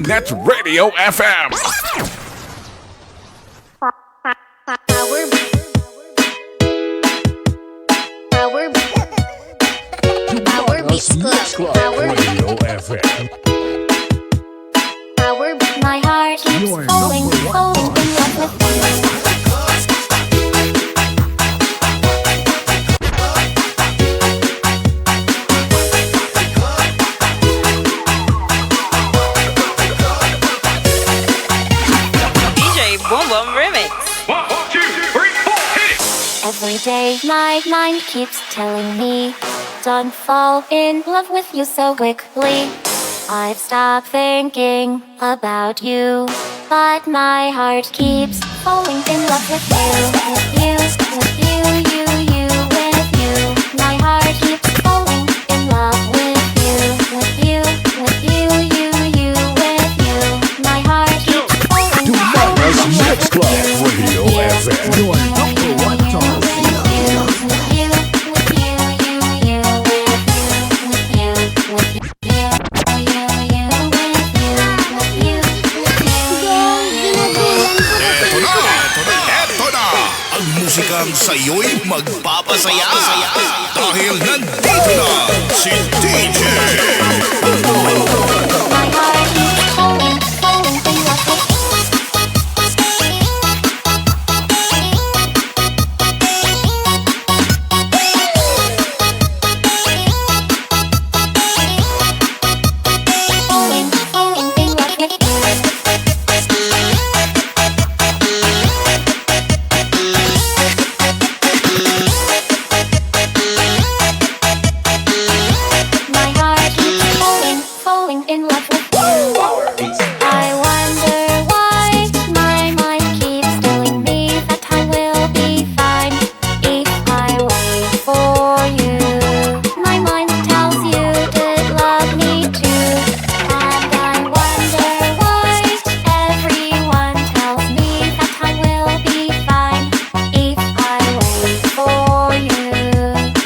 Net Radio FM. Power Beats Club. Radio FM. My heart keeps falling, falling in love with you. Every day my mind keeps telling me, don't fall in love with you so quickly. I've stopped thinking about you, but my heart keeps falling in love with you. With you, with you. My heart keeps falling in love with you. With you, with you, with you. My heart keeps falling in love with you. Radio FM. Your number one choice. Musikang sa'yo'y magpapasaya dahil nandito na si DJ. My heart keeps falling, falling in love with you. Falling, falling in love with you. My heart keeps falling, falling in love with you. I wonder why my mind keeps telling me that I will be fine if I wait for you. My mind tells you did love me too, and I wonder why everyone tells me that I will be fine if I wait for you.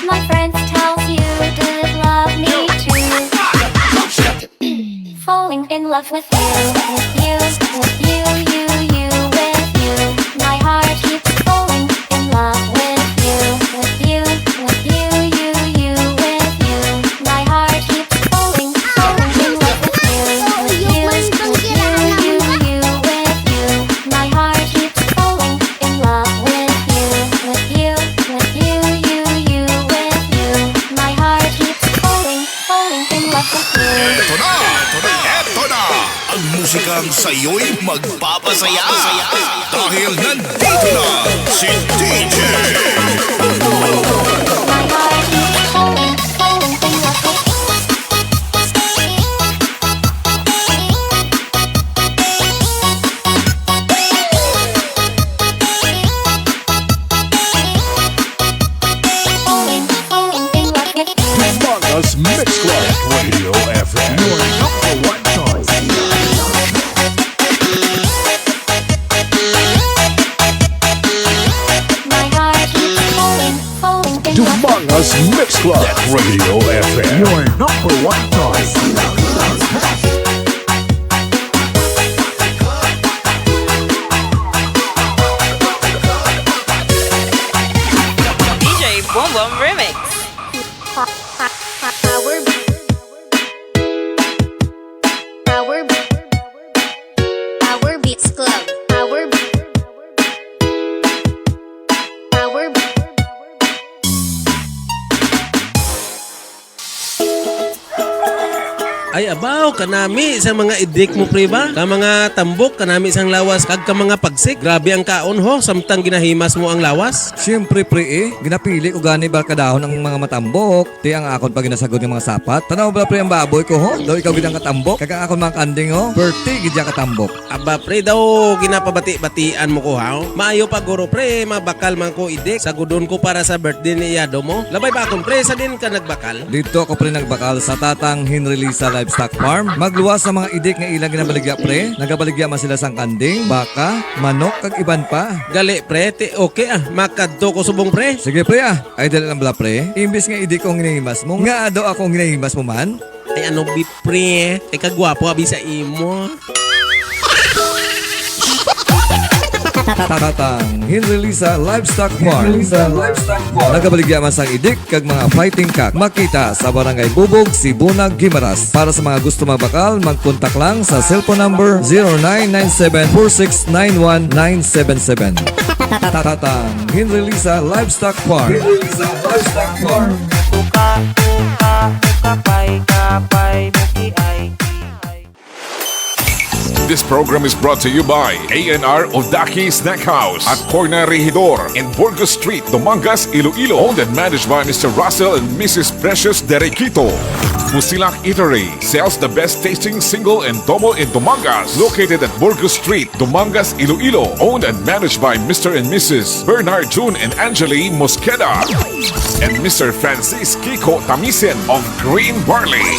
My friends tells you did love me too. Falling in love with you, with you, with you. My heart keeps falling in love with you, with you, with you, with you. My heart keeps falling, falling in love with you, with you, with you, with you. My heart keeps falling in love with you, with you, with you, with you. My heart keeps falling, falling in love with you. Eto na, ang musikang sa'yo'y magpapasaya dahil nandito na si DJ. My heart keeps falling, falling in love with you. Falling, falling in love with you. Us Mix Club Radio FM. Your number one choice. My heart keeps falling, falling in love with Among Us Mix Club Radio FM. Your number one choice. DJ Boom Boom Remix. Power Beats Club. Power Ay abaw kanami sa mga idik mo pre ba? Ka mga tambok kanami sang lawas kag ka mga pagsik. Grabe ang kaon ho samtang ginahimas mo ang lawas. Siyempre pre ginapili ko gani barkadahon ang mga matambok. Ti ang akon pag ginasagod ng mga sapat. Tanaw ba pre ang baboy ko ho? Daw ikaw gidang katambok. Kag ang akon mga kanding ho. Birthday gidya katambok. Aba pre daw ginapabati-batian mo ko ha. Maayo pa guro pre mabakal man ko idik. Sagudon ko para sa birthday ni Yado mo. Labay ba akon pre sa din ka nagbakal? Dito ako pre nagbakal sa tatang Hinrili sa Livestock Farm. Magluwas sa mga idik nga ilang ginabaligya pre. Nagabaligya man sila sang kanding, baka, manok kag iban pa. Gali pre, ti okay makadto ko subong pre. Sige pre ay dali lang bala pre. Imbis nga idik kong ginahimas mo, nga ado akong ginahimas mo man. Ay ano bipre, ay kagwapo abi sa imo. Tatang Hinrelisa Livestock Farm. Nagabaligyaman sang idik kag mga fighting cock. Makita sa Barangay Bubog, Sibunag, Gimaras. Para sa mga gusto magbakal, mag-contact lang sa cellphone number 0997-4691977. Tatang Hinrelisa Livestock Farm. This program is brought to you by A&R Odaki Snack House at Corner Regidor in Burgos Street, Dumangas, Iloilo. Owned and managed by Mr. Russell and Mrs. Precious Derequito. Musilak Eatery sells the best tasting single and double in Dumangas. Located at Burgos Street, Dumangas, Iloilo. Owned and managed by Mr. and Mrs. Bernard June and Angeli Mosqueda. And Mr. Francis Kiko Tamisen of Green Barley.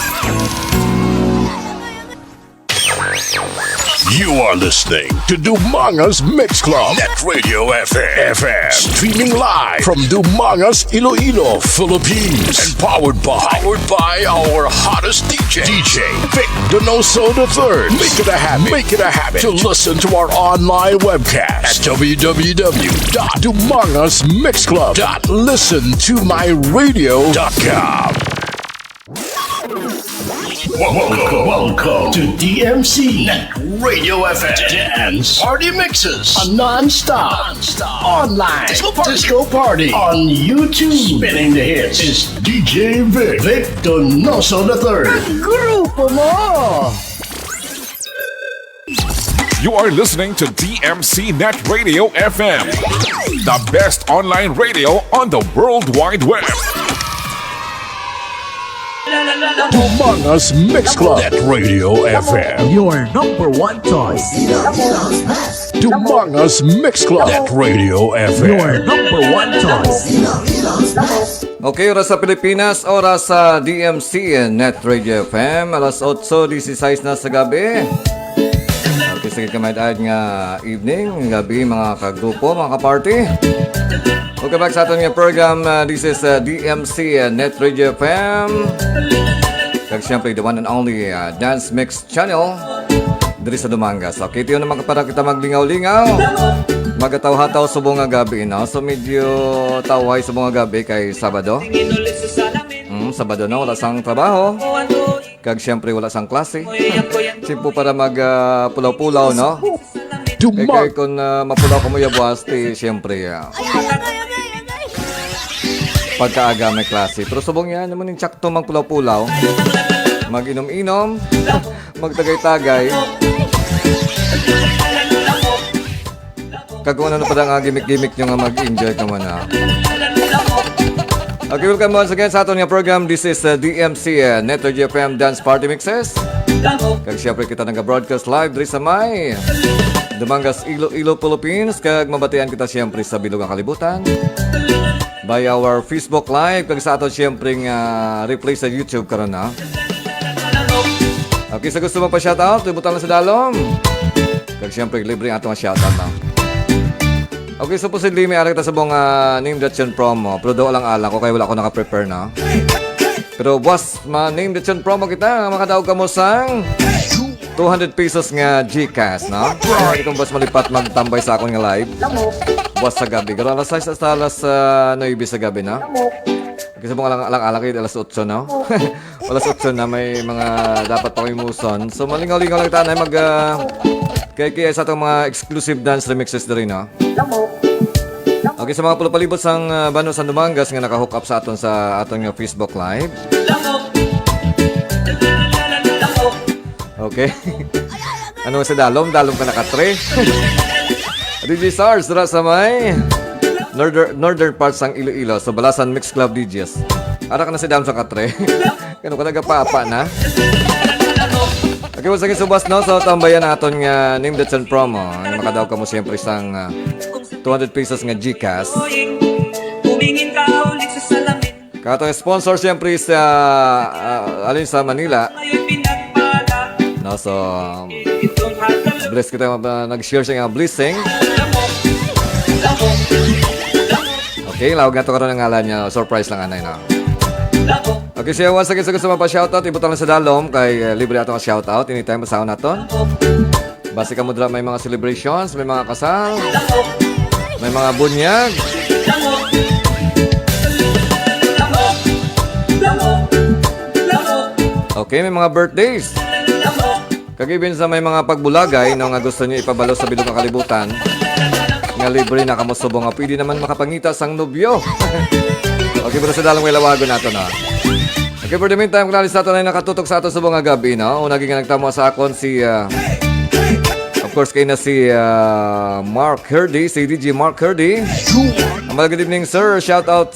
You are listening to Dumangas Mix Club Net Radio FM. Streaming live from Dumangas, Iloilo, Philippines. And powered by our hottest DJ Vic Donoso III. Make it a habit to listen to our online webcast at www.dumangasmixclub.listentomyradio.com. Welcome to DMC Net Radio FM Dance Party Mixes on Nonstop Online Disco Party on YouTube. Spinning the hits is DJ Vic Donoso III. Grupo mo! You are listening to DMC Net Radio FM, the best online radio on the World Wide Web. Dumangas Mix Club Net Radio FM. Your number one choice. Dumangas Mix Club Net Radio FM. Your number one choice. Okay, oras sa Pilipinas, oras sa DMC Net Radio FM. Alas 8:16 na sa gabi. Okay, sige kamay dahil nga evening, gabi mga kagrupo, mga kaparty. Welcome back sa ating program. This is DMC Net Radio FM. Kag siyempre, the one and only Dance Mix Channel diri sa Dumangas. Okay, tiyo naman para kita maglingaw-lingaw. Magataw-hataw sa bunga gabi, no? So medyo taway sa bunga gabi kay Sabado. Sabado na, wala sang trabaho. Kag siyempre, wala sang klase. Simpo para magpulaw-pulaw, no? Kaya kung mapulaw ko mo yabuas, siyempre, pagkaaga may klase. Pero subong yan naman yung tsakto magpulaw-pulaw. Mag-inom-inom. Magtagay-tagay. Kagawin na pa nga gimmick-gimmick nyo nga mag-enjoy ka man na. Okay, welcome once again sa aton nga program. This is DMC Net Radio FM Dance Party Mixes. Kag siyempre kita nag-broadcast live diri sa may Dumangas, Iloilo, Philippines. Kag mabatian kita siyempre sa bilog ang kalibutan. By our Facebook Live. Kag sa aton siyempre replay sa YouTube karon na. Okay, sa gusto mo pa shoutout, ibutan lang sa dalom. Kag siyempre libre ang atong shoutout na. Okay, supposedly may ari kita sa buong name that yun promo. Pero daw lang ala ko kaya wala ako naka-prepare na. Pero boss, name that yun promo kita. Makadaog ka mo sang 200 pesos nga Gcash, no? Hindi kong boss malipat magtambay sa akong nga live. Boss sa gabi. Pero alas 6 hasta alas 9 sa gabi, na? Kasi mong alang-alang kayo alas 8, no? Alas 8 na may mga dapat pa kayong muson. So malingaw-lingaw lang tayo mag... kaya sa itong mga exclusive dance remixes na rin, no? Okay, sa mga pulapalibot sang Bano San Dumangas nga naka-hook up sa aton Facebook Live. Okay. Ano sa dalom? Dalom ka naka-3. DJ Stars, dara sa may northern parts ng Iloilo. So, Balasan Mix Club DJs. Ara ka na si Dam sa ka-3. Kano ka nagapapa na? Okay, once again, subas, no? So, tambayan natin nga name that's on promo. Makadaw ka mo siyempre isang 200 pesos nga Gcash. Katong sponsor siyempre sa alin sa Manila. No, so bless kita nag-share siya nga blessing. Okay, lawag na to karon ang ngalan niya. Surprise lang anay na. Okay, siya once again sa gusto mapa-shoutout, ibutang lang sa dalom kay libre ato ka shoutout anytime masaon naton. Base ka mo dra may mga celebrations, may mga kasal, may mga bunyag. Okay, may mga birthdays. Kagibin sa may mga pagbulagay no nga gusto niyo ipabalo sa bilog ng kalibutan. Nga libre na kamo subong nga pwede naman makapangita sang nobyo. Okay, pero sa dalong may lawago nato na. Okay, for the meantime, kung nalis nato na nakatutok sa ato subong nga gabi, no? Una nga nagtamo sa akon si of course kay na si Mark Herdy, si DJ Mark Herdy. Good evening, sir. Shout out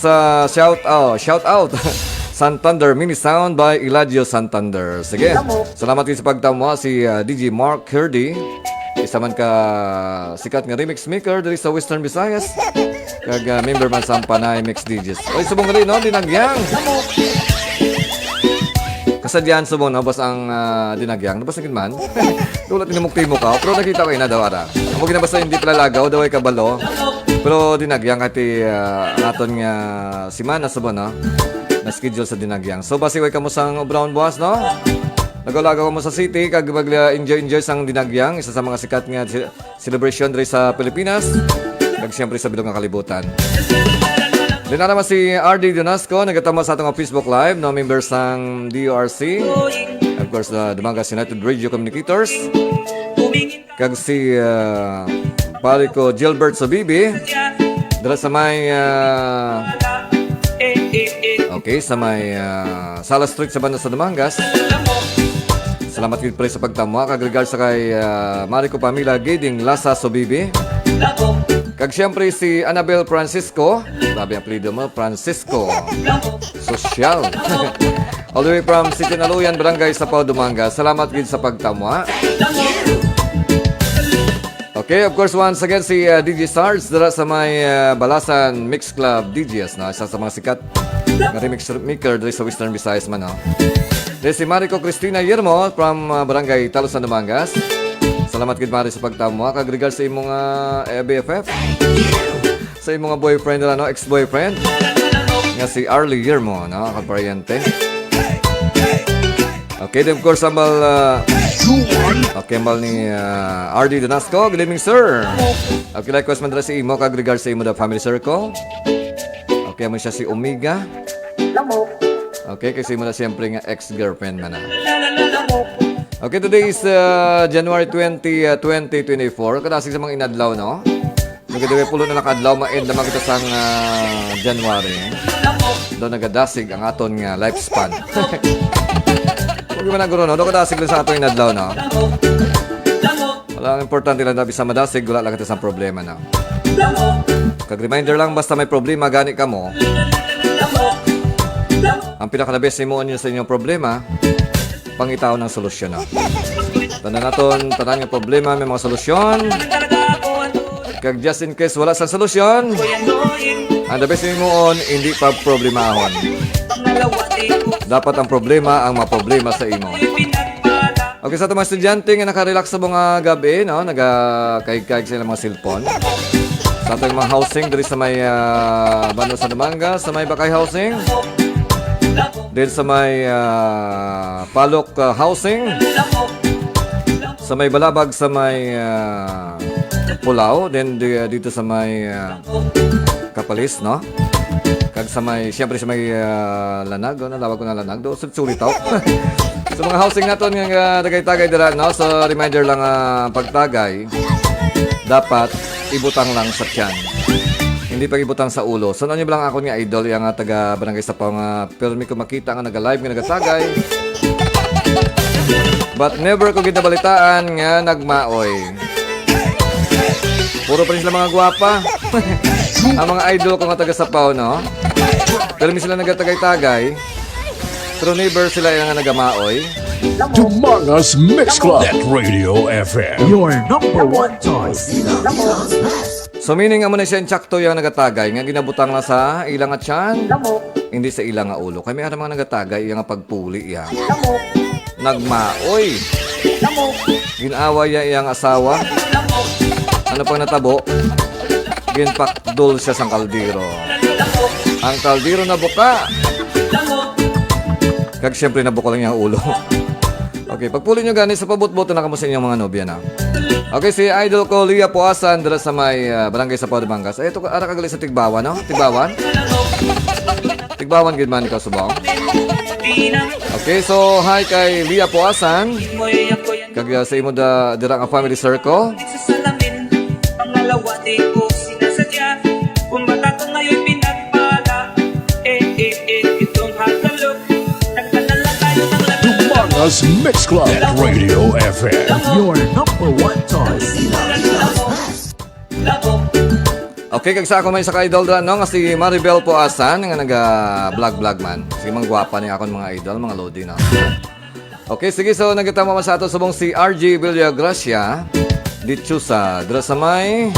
Santander Mini Sound by Eladio Santander. Sige, salamat din sa pagtamo si DJ Mark Herdy. Isa man ka sikat nga remix maker diri sa Western Visayas. Kag member man sa Panay Mix DJs. Oy, subong gali no, dinagyang. Kasadyan subong no, bas ang dinagyang. Nabas man. Tulad ni mo ka, pero nakita ko ina daw ara. Amo ginabasa hindi pala lagaw daw ay kabalo. Pero dinagyang kati aton nga simana subong no. Na schedule sa dinagyang. So basi way kamo sang brown boss no? Nagalaga ko mo sa city kag enjoy sang dinagyang, isa sa mga sikat nga celebration diri sa Pilipinas. Kag siyempre sa bilog nga kalibutan. Din naman si RD Donoso nagatama sa atong Facebook Live no members sang DRC. Of course the Dumangas United Radio Communicators. Kag si pare ko Gilbert Sobibi. Dala sa may okay, sa may Sala Street sa banda sa Dumangas. Salamat din pre sa pagtamo. Kag regards sa kay Marico Pamila Giding Lasa Sobibi. Kag siyempre si Annabel Francisco. Sabi ang apelido mo, Francisco. Social. All the way from City Naluyan, Barangay Sapao, Dumangas. Salamat din sa pagtamo. Okay, of course, once again si DJ Stars dala sa may Balasan Mix Club DJs, no? Isa sa mga sikat na remix maker dali sa Western Visayas man, no? Dahil si Marico Cristina Yermo from Barangay Talusan, Dumangas. Salamat kid Mari sa pagtamo. Kag regards sa imong BFF. Sa imong boyfriend na no, ex-boyfriend. Nga si Arlie Yermo, no? Kaparyente. Okay, then of course, ambal okay, ambal ni RD Donoso. Good evening, sir. Okay, likewise man dala si imo kag regards sa imo the family circle. Okay, mo siya si Omega. Okay, kasi mo na siyempre nga ex-girlfriend man na. Okay, today is January 20, 2024. Kadasig sa mga inadlaw, no? Nagdaway pulo na nakadlaw, ma-end naman kita sang January. Doon nagadasig ang aton nga lifespan. Kung man naguro, no? Doon kadasig lang sa aton inadlaw, no? Walang importante lang dabi sa madasig, wala lang kita sa problema, no? Kag-reminder lang, basta may problema, gani ka mo. Ang pinaka-best mo niyo sa inyong problema, pangitaw ng solusyon, no? Tanan naton, tanan nga problema, may mga solusyon. Kag just in case wala sa solusyon, ang the best mo on, hindi pa problemahon. Dapat ang problema ang maproblema sa imo. Okay, sa mga estudyante nga nakarelax sa mga gabi, no? Nagakaig-kaig sila mga cellphone. Sa ating mga housing, diri sa may Bano sa Dumangas, sa may Bakay Housing. Dito sa may Palok Housing. Sa may Balabag, sa may Pulao. Then dito sa may Kapalis, no? Kag sa may, siyempre sa may Lanag, no? Lawag ko na Lanag. Doon, sulitaw. Sa mga housing natin nga tagay-tagay dira, no? So, reminder lang pagtagay. Dapat ibutang lang sa tiyan. Hindi pa ibutang sa ulo. So, ano lang ako nga idol, yung taga Barangay Sapao nga, pero may ko makita nga naga-live nga nagatagay. But never ko ginabalitaan nga nagmaoy. Puro pa rin sila mga gwapa. Ang mga idol ko nga taga Sapao, no? Pero may sila nagatagay-tagay. Pero never sila yung nga nagamaoy. Dumangas Mix Club. Net Radio FM. Your number one choice. So meaning amo na siya insakto yung nagatagay nga ginabutang na sa ilang nga tiyan, hindi sa ilang nga ulo. Kaya may mga nagatagay yung nga pagpuli yan. Nagmaoy. Ginaway yung asawa. Ano pang natabo? Ginpakdol siya sang kaldero. Ang kaldero na buka. Kag siyempre nabuko lang yung ulo. Okay, pagpuli nyo gani sa pabot-boto na kamo sa inyong mga nobya na. Okay, si idol ko Lia Puasan dala sa may barangay sa Pau de Mangas. Ay, ito ara kagali sa Tigbawan, no? Tigbawan? Tigbawan gid man ikaw subong. Okay, so hi kay Lia Puasan. Kag sa imo da dira nga family circle. Pangalawa di ko sinasadya. Kung bata ko ngayon pinagpala. Itong hagalog. Nagpadala tayo ng Mangas Mix Club Radio FM. Your number one choice. Okay, kag sa ako may sa ka-idol dra no nga si Maribel Puasan nga naga-vlog man. Sige mang gwapa ni akon mga idol, mga lodi na. Okay, sige so nagitama man sa ato subong si RJ Villagracia dito sa dra sa may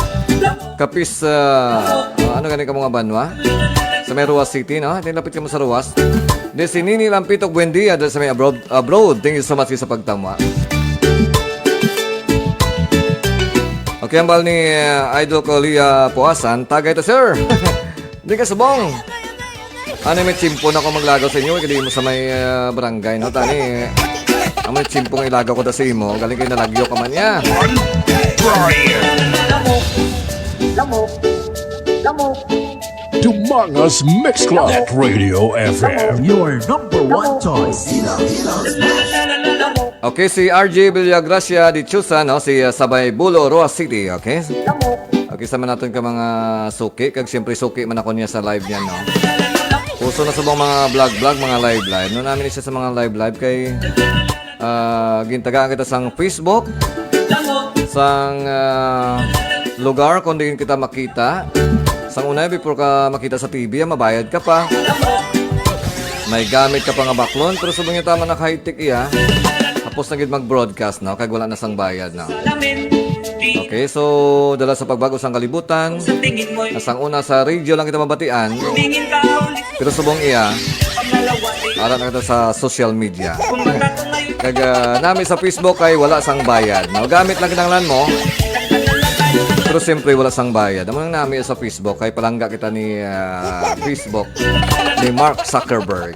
Kapis ano gani ka mga banwa? Sa may Ruas City, no? Tinapit ka mo sa Ruas. De si Nini Lampitok Buendia dra sa may abroad. Thank you so much sa pagtama. Okay, ang bal ni idol ko Lia Puasan, tagay to sir. Hindi ka subong. Ano may chimpo na ako maglagaw sa inyo, hindi mo sa may barangay, no? Tani, ang may chimpo nga ilagaw ko da sa imo, galing kayo nalagyo ka man niya. To Mangas Mix Club Radio FM. Your number one choice. Okay, si RJ Villagracia di Chusa, no? Si Sabay Bulo, Roa City, okay? Okay, sama natin ka mga suki. Kag siyempre suki man ako niya sa live niya, no? Puso na sa mga vlog-vlog, mga live-live. No namin siya sa mga live-live kay gintagaan kita sang Facebook, sang lugar kung di kita makita. Sang una, before ka makita sa TV, mabayad ka pa. May gamit ka pa nga baklon, pero subong yung tama na high-tech iya. Tapos na gid mag-broadcast, no? Kag wala na sang bayad, no? Okay, so dala sa pagbago sang kalibutan. Nasang una sa radio lang kita mabatian. Pero subong iya, ara na kita sa social media. Kag nami sa Facebook kay wala sang bayad, no? Gamit lang kinanglan mo. Pero siyempre wala sang bayad. Amo nang nami sa Facebook kay palangga kita ni Facebook ni Mark Zuckerberg.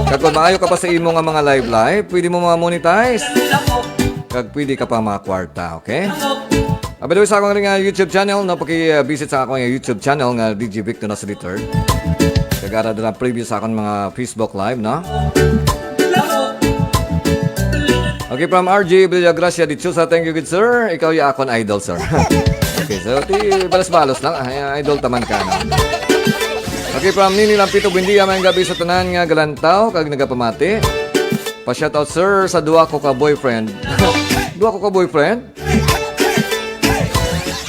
Kag kung maayo ka pa sa imo nga mga live, pwede mo ma-monetize. Kag pwede ka pa makwarta, okay? By the way, sa akong ring YouTube channel, no, paki-visit sa akong YouTube channel nga DJ Vic Donoso III. Kag ara dira preview sa akong mga Facebook live, no? Okay, from RJ Villagracia di Chusa, thank you good sir. Ikaw yung akong idol, sir. Okay, so balas-balos lang. Idol taman ka, no? Okay, from Nini Lampito Buendia, may gabi sa tanan nga galantaw, kag nagapamati. Pa-shoutout sir sa duwa ko ka boyfriend. Duwa ko ka boyfriend?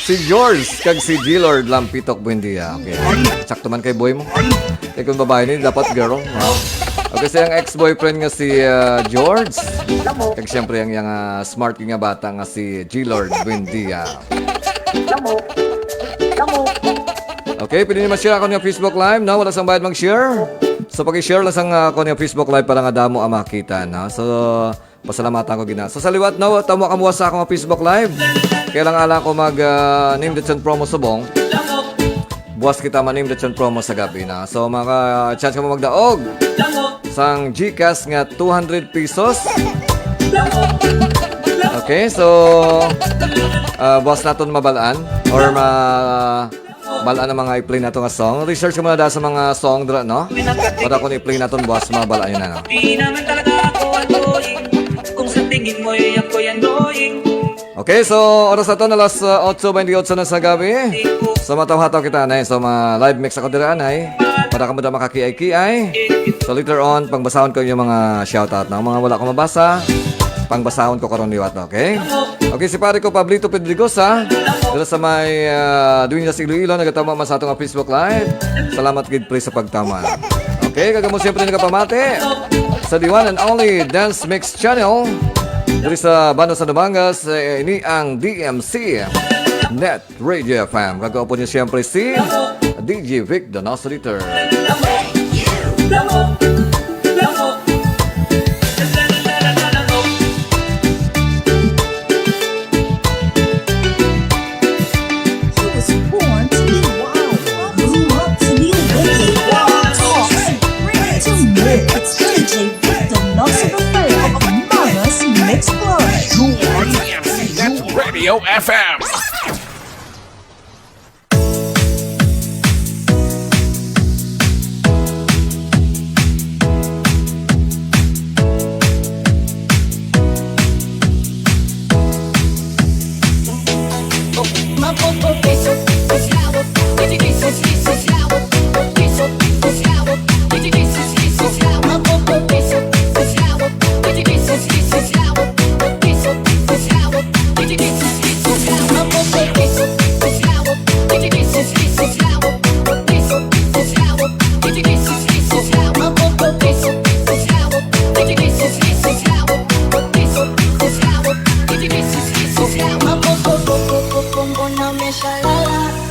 Si George, kag si G-Lord Lampitok Buendia. Okay, sakto man kay boy mo. Kaya kung babae ni, dapat girl. Wow. Okay, so yung ex-boyfriend nga si George. Kag siyempre yung smart nga bata nga si G-Lord Buendia. Okay, pwede naman share ako niya Facebook Live, no? Wala sang bayad mag-share. So, pag-share lang sang ako niya Facebook Live para nga damo ang makita, no? So, pasalamatan ko gina. So, sa liwat, no? Tamo kamuha sa akong Facebook Live. Kaya lang ala ko mag-name the promo subong. Buwas kita ma-name the promo sa gabi, na. So, chance ka mo magdaog. Sang GCash nga 200 pesos. Okay, so boss naton mabalaan or balaan ang mga i-play nato nga song. Research ko muna da sa mga song dra, no? Para kung i-play naton boss mabalaan yun na, no? Di naman talaga ako annoying. Kung sa tingin mo ako yan annoying. Okay, so oras na to na alas 8:28 na sa gabi. So mataw-hataw kita na, so live mix ako dira na, para ka mo da makakiay-kiay. So later on pangbasahon ko yung mga shoutout na mga wala ko mabasa. Pangbasahon ko karon liwat, okay? Okay, si pare ko Pablito Pedrigosa dito sa may Dueñas Iloilo, nagatama man sa atong Facebook Live. Salamat gid pre sa pagtama. Okay, kagamo siyempre nagapamati sa the one and only Dance Mix Channel dito sa Bano sa Damangas, ini ang DMC Net Radio FM. Gagawa po niya siyempre si DJ Vic Donoso III. It's DJ Victor Radio FM.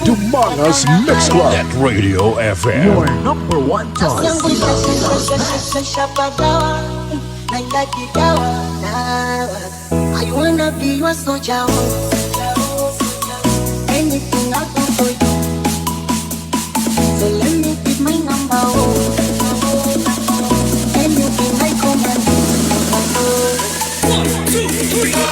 Dumangas Mix Club. Net Radio FM. Your number one choice. I wanna be your soldier. Anything I do for you. So let me give my number. And you be my commando. 1, 2, 3, go!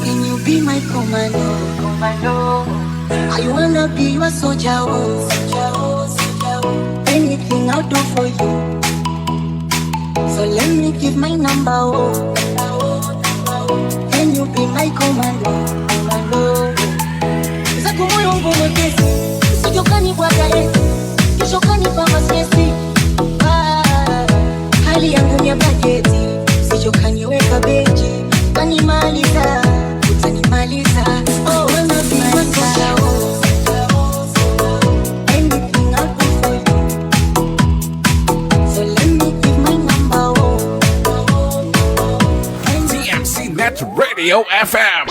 Can you be my commando? I wanna be your soldier. Anything I'll do for you. So let me give my number. Can you be my commando? Zako moyo wangu mwepesi, usijokani bwaga eti, kesho kanipa siesi. Hali yangu ni ya bajeti, usijokaniweka beji, utanimaliza, utanimaliza. Oh, wanna be my soldier. Anything I'll do for you. So let me give my number. TMC Net Radio FM.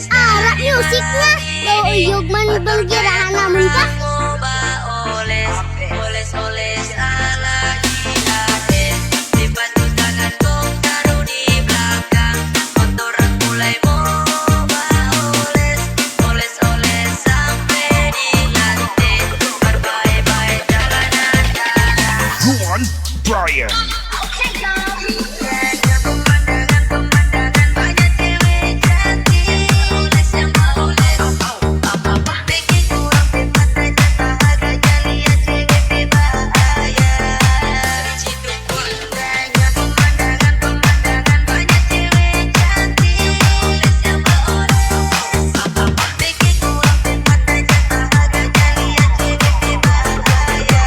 Ara musiknya Uyug man bang girahan namun pa Oles ala jihadin Dibantu tangan kong taruh di belakang Motor mulai moba Oles sampai di lantai Berbaik-baik jalanan Juan Brian. Pemandangan banyak cewek cantik Oles yang mau les Bikin kurang mata jatah harga lihat cewek berbahaya Situ indahnya pemandangan banyak cewek cantik Oles yang mau les Bikin kurang mata jatah harga lihat cewek berbahaya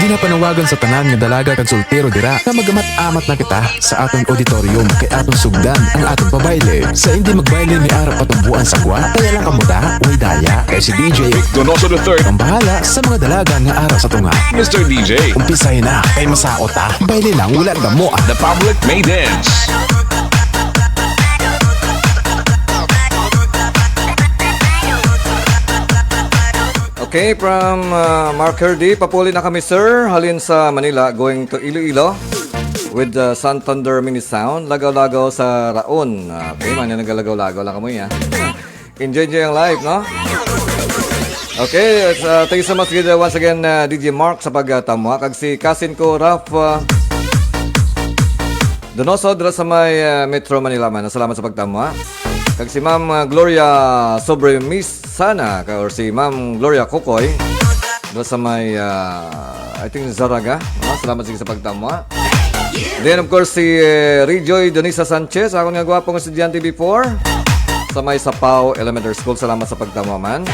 Ginapanawagan sa tanan nga dalaga kag soltero dira na magamat-amat na kita sa atong auditorium kay atong sugdan ang atong pabayle. Sa hindi magbayle ni Arap at buwan sa gwa, kaya lang kamuta, way daya. Kay si DJ Donoso the third. ang bahala sa mga dalaga nga ara sa tunga. Mr. DJ. Umpisahin na kay masaot ta. Bayle lang wala damo. The public may dance. Okay, from Marker D, papuli na kami sir. Halin sa Manila, going to Iloilo with the Santander Mini Sound. Lagaw-lagaw sa Raon. Okay, man yung nagalagaw-lagaw lang kamo yan. Enjoy yung live, no? Okay, thank you so much once again DJ Mark sa pagtamwa. Kag si Kasin ko, Raf Donoso, dira sa may Metro Manila man. Salamat sa pagtamwa. Kag si Ma'am Gloria Sobre Miss Sana or si Ma'am Gloria Kokoy dira sa may I think Zaraga. Salamat sige sa pagtamwa. Then of course si Rejoy Donisa Sanchez, ako nga gwapong estudyante before sa may Sapao Elementary School. Salamat sa pagtamwa man.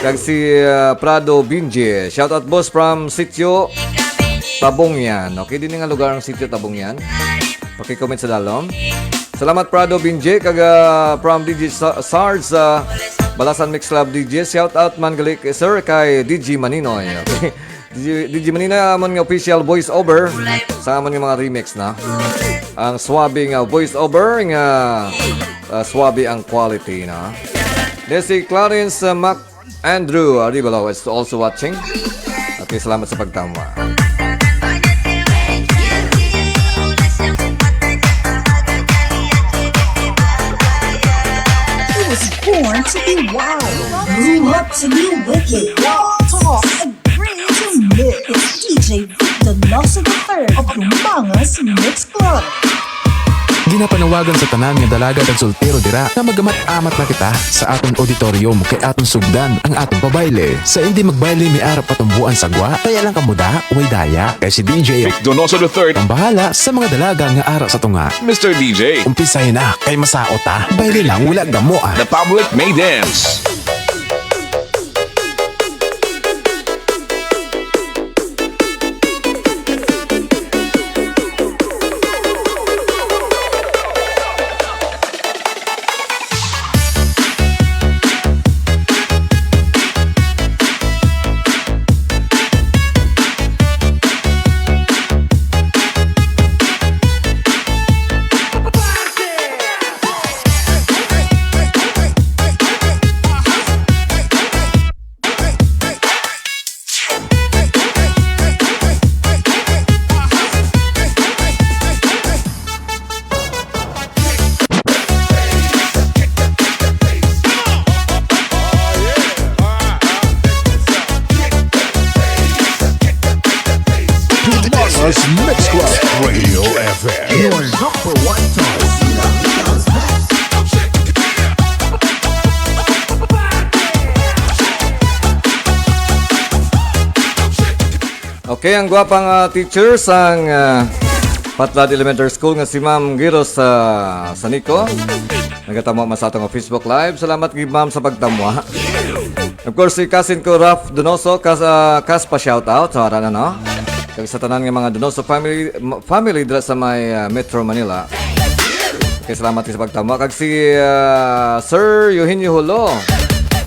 Kag si Prado Binje, shout out boss from Sitio Tabongyan. Okay, din nga lugar ng Sitio Tabongyan. Paki-comment sa dalom. Salamat Prado Binje kaga from DJ SARS Balasan Mix Club DJ. Shout out man gali sir kay DJ Maninoy. Okay. DJ Maninoy amon nga official voice over sa amon nga mga remix na. Ang swabe nga voice over nga swabe ang quality na. Si Clarence Mac Andrew Aribalo is also watching. Okay, salamat sa pagtama. Born to be wild, grew up to be wicked. Talk, agree to mix. It's DJ Donoso the third of Lumangas Mix Club. Ginapanawagan sa tanan nga dalaga kag soltero dira na magamat-amat na kita sa aton auditorium kay aton sugdan ang aton pabayle. Sa hindi magbayle mi arap patumbuan sagwa, kaya lang kamuda, way daya. Kay si DJ Donoso the third ang bahala sa mga dalaga nga ara sa tunga. Mr. DJ. Umpisahin na, kay masao ta. Bayle lang, wala gamo ah. The public may dance. Mix Club Radio FM. Your number one choice. Okay, ang gwapang teachers ang Patlad Elementary School nga si Ma'am Giros sa Nico. Nagatamo man sa atong Facebook Live. Salamat gid ma'am sa pagtamo. Of course, si cousin ko Raf Donoso kas pa shout out sa ara na no. Kag sa tanan nga mga Donoso family dira sa may Metro Manila. Okay, salamat sa pagtamo. Kag si Sir Eugenio Hulo,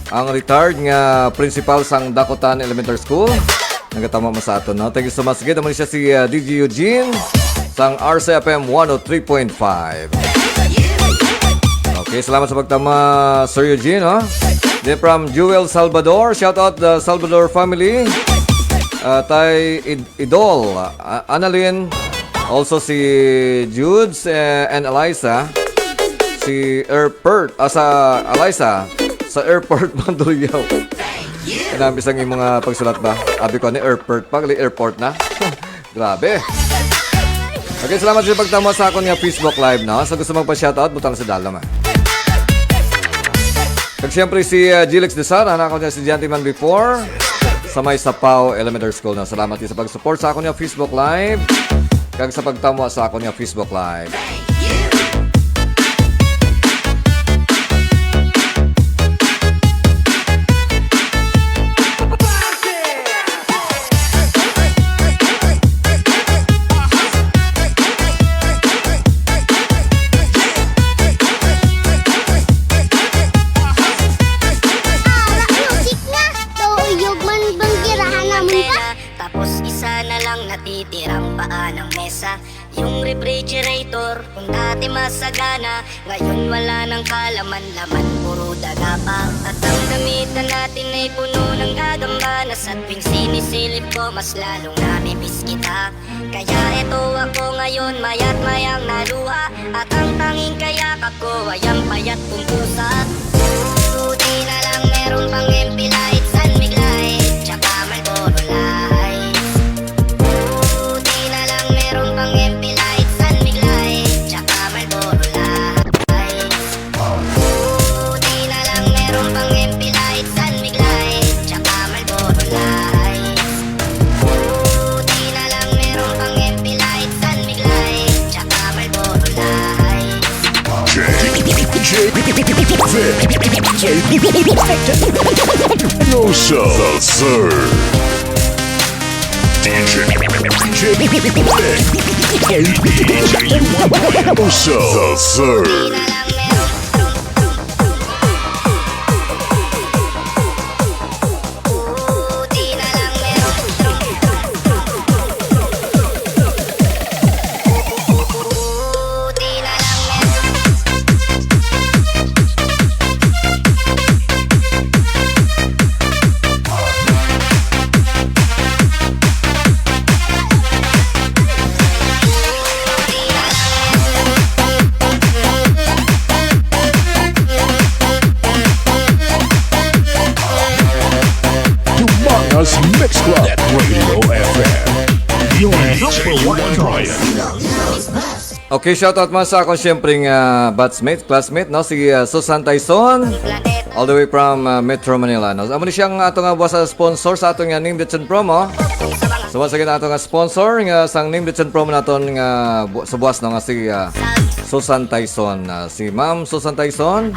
ang retired nga principal sang Dakotan Elementary School. Nagatama mo sa ato, no? Thank you so much. Again, naman siya si DJ Eugene sang RCFM 103.5. Okay, salamat sa pagtama, Sir Eugene, no? Then from Jewel Salvador, shout out the Salvador family. Tay Idol, Annalyn, also si Judes and Eliza, si Airport, sa Eliza, sa Airport Mandulyaw. Kanami sang yung mga pagsulat ba? Abi ko ni Airport, airport na. Grabe. Okay, salamat sa pagtamo sa akon nga Facebook Live, no? Sa gusto magpa-shoutout, butang sa dalam, Kag siyempre si Gilix de Sara, ako niya si Gentleman before. Sa may Sapao Elementary School na. Salamat din sa pag-support sa akong Facebook Live. Kag sa pagtamo sa akong Facebook Live. Natitirang paa ng mesa. Yung refrigerator kung dati masagana, ngayon wala nang kalaman-laman, puro daga pa. At ang damitan natin ay puno ng gagamba, na sa tuwing sinisilip ko mas lalong namimiss kita. Kaya eto ako ngayon mayat mayang naluha, at ang tanging kayakat ko ay ang payat kong pusa. Buti na lang meron pang MP lights, Sunmig lights, tsaka Marlboro lights. Donoso the third. DJ DJ Donoso, the third. Humongous Mix Club at Radio FM. Your number one choice. Okay, shoutout man sa akong siyempreng batchmate, classmate, no? Si Susan Tyson, all the way from Metro Manila. No? Amo ni siyang ato nga buwas sa sponsor sa atong Name Ditchen promo. So once again, ato nga sponsor nga sang Name Ditchen promo naton nga sa buwas no? Nga si Susan Tyson. Si Ma'am Susan Tyson.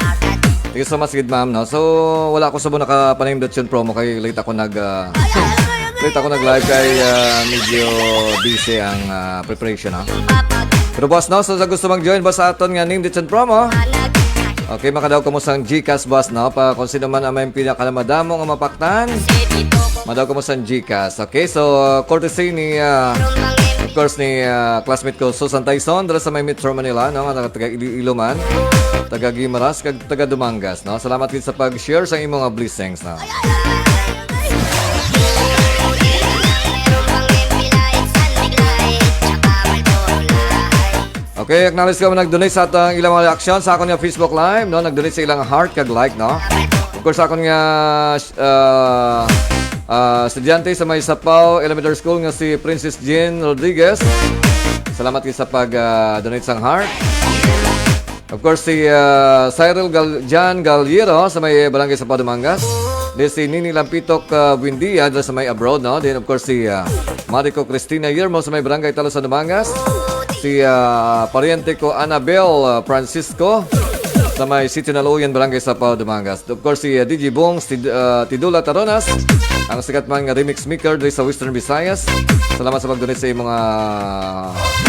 Thank you so much, good ma'am. No? So wala ako sa buong naka-Name Ditchen promo kay late ako nag-live kay medyo busy ang preparation. No? Pero boss, no? So sa gusto mag-join boss sa aton nga Name Ditchen promo. Okay, makadaw ko mo sang Gcash boss, no? Pa kung sino man ang may pinakalamadamo nga mapaktan. Madaw ko mo sang Gcash. Okay, so courtesy ni of course ni classmate ko Susan Tyson dala sa may Metro Manila, no? Taga Iloilo man, taga Guimaras, kag taga Dumangas, no? Salamat din sa pag-share sa imong mga blessings, no? Okay, acknowledge ko nag-donate sa atong ilang mga reaction sa akong nga Facebook Live, no? Nag-donate sa ilang heart kag like, no? Of course, akong nga estudyante sa may Sapaw Elementary School nga si Princess Jean Rodriguez. Salamat kayo sa pag-donate sang heart. Of course, si Cyril Jan Galiero sa may Barangay Sapaw, Dumangas. Then si Nini Lampitok Buendia sa may abroad, no? Then of course si Marico Cristina Yermo sa may Barangay Talo sa Dumangas. Si pariente ko Annabel Francisco sa may City Naluyan, Barangay Sapaw, Dumangas. Of course, si DJ Bong Tidula Taronas, ang sikat man nga remix maker dito sa Western Visayas. Salamat sa pag-donate sa mga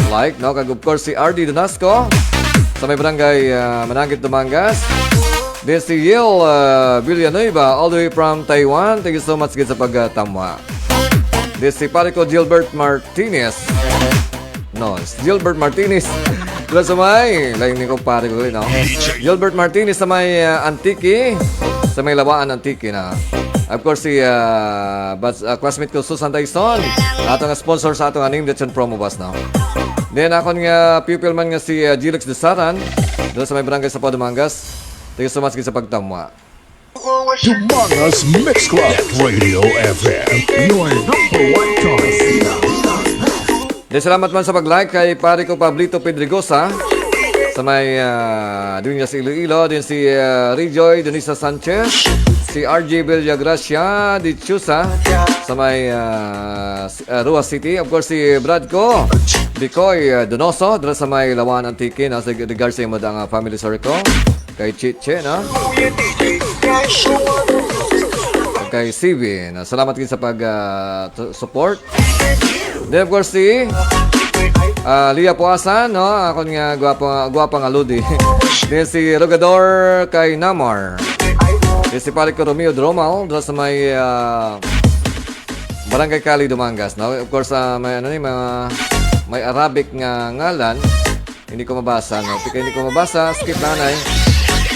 like, no? Kag of course, si RD Donasco sa may Barangay Manangit, Dumangas. Then si Yel Villanueva all the way from Taiwan. Thank you so much sa pagtamwa. Then si pare ko Gilbert Martinez. No, Gilbert Martinez. Dula sa may, lain ni ko pare ko, no? Gilbert Martinez sa may Antique, sa may Lawaan Antique na. Of course, si classmate ko Susan Tyson, atong sponsor sa atong Name Ditchen promo boss, no? Then ako nga pupil man nga si Gilix Desaran, dula sa may Barangay Sapaw, Dumangas. Thank you so much sa pagtamwa. Humongous Mix Club at Radio FM. Your number one choice. Salamat man sa pag-like kay pare ko Pablito Pedregosa sa may din niya si Iloilo, din si Rejoy Denisa Sanchez, si RJ Villagracia de Chusa sa may Rua City, of course si Bradco Bicoy Donoso dala sa may Lawan Antique, na sa regard sa imo ang family circle kay Chiche, no? Kay CV, salamat din sa pag-support. Then of course si Lia Puasan, no? Ako nga gwapang aludi. Then si Rogador kay Namar. Then si pare ko Romeo Dromal dala sa may Barangay Cali, Dumangas, no? Of course may Arabic nga ngalan. Hindi ko mabasa, no? Pika hindi ko mabasa, skip nanay.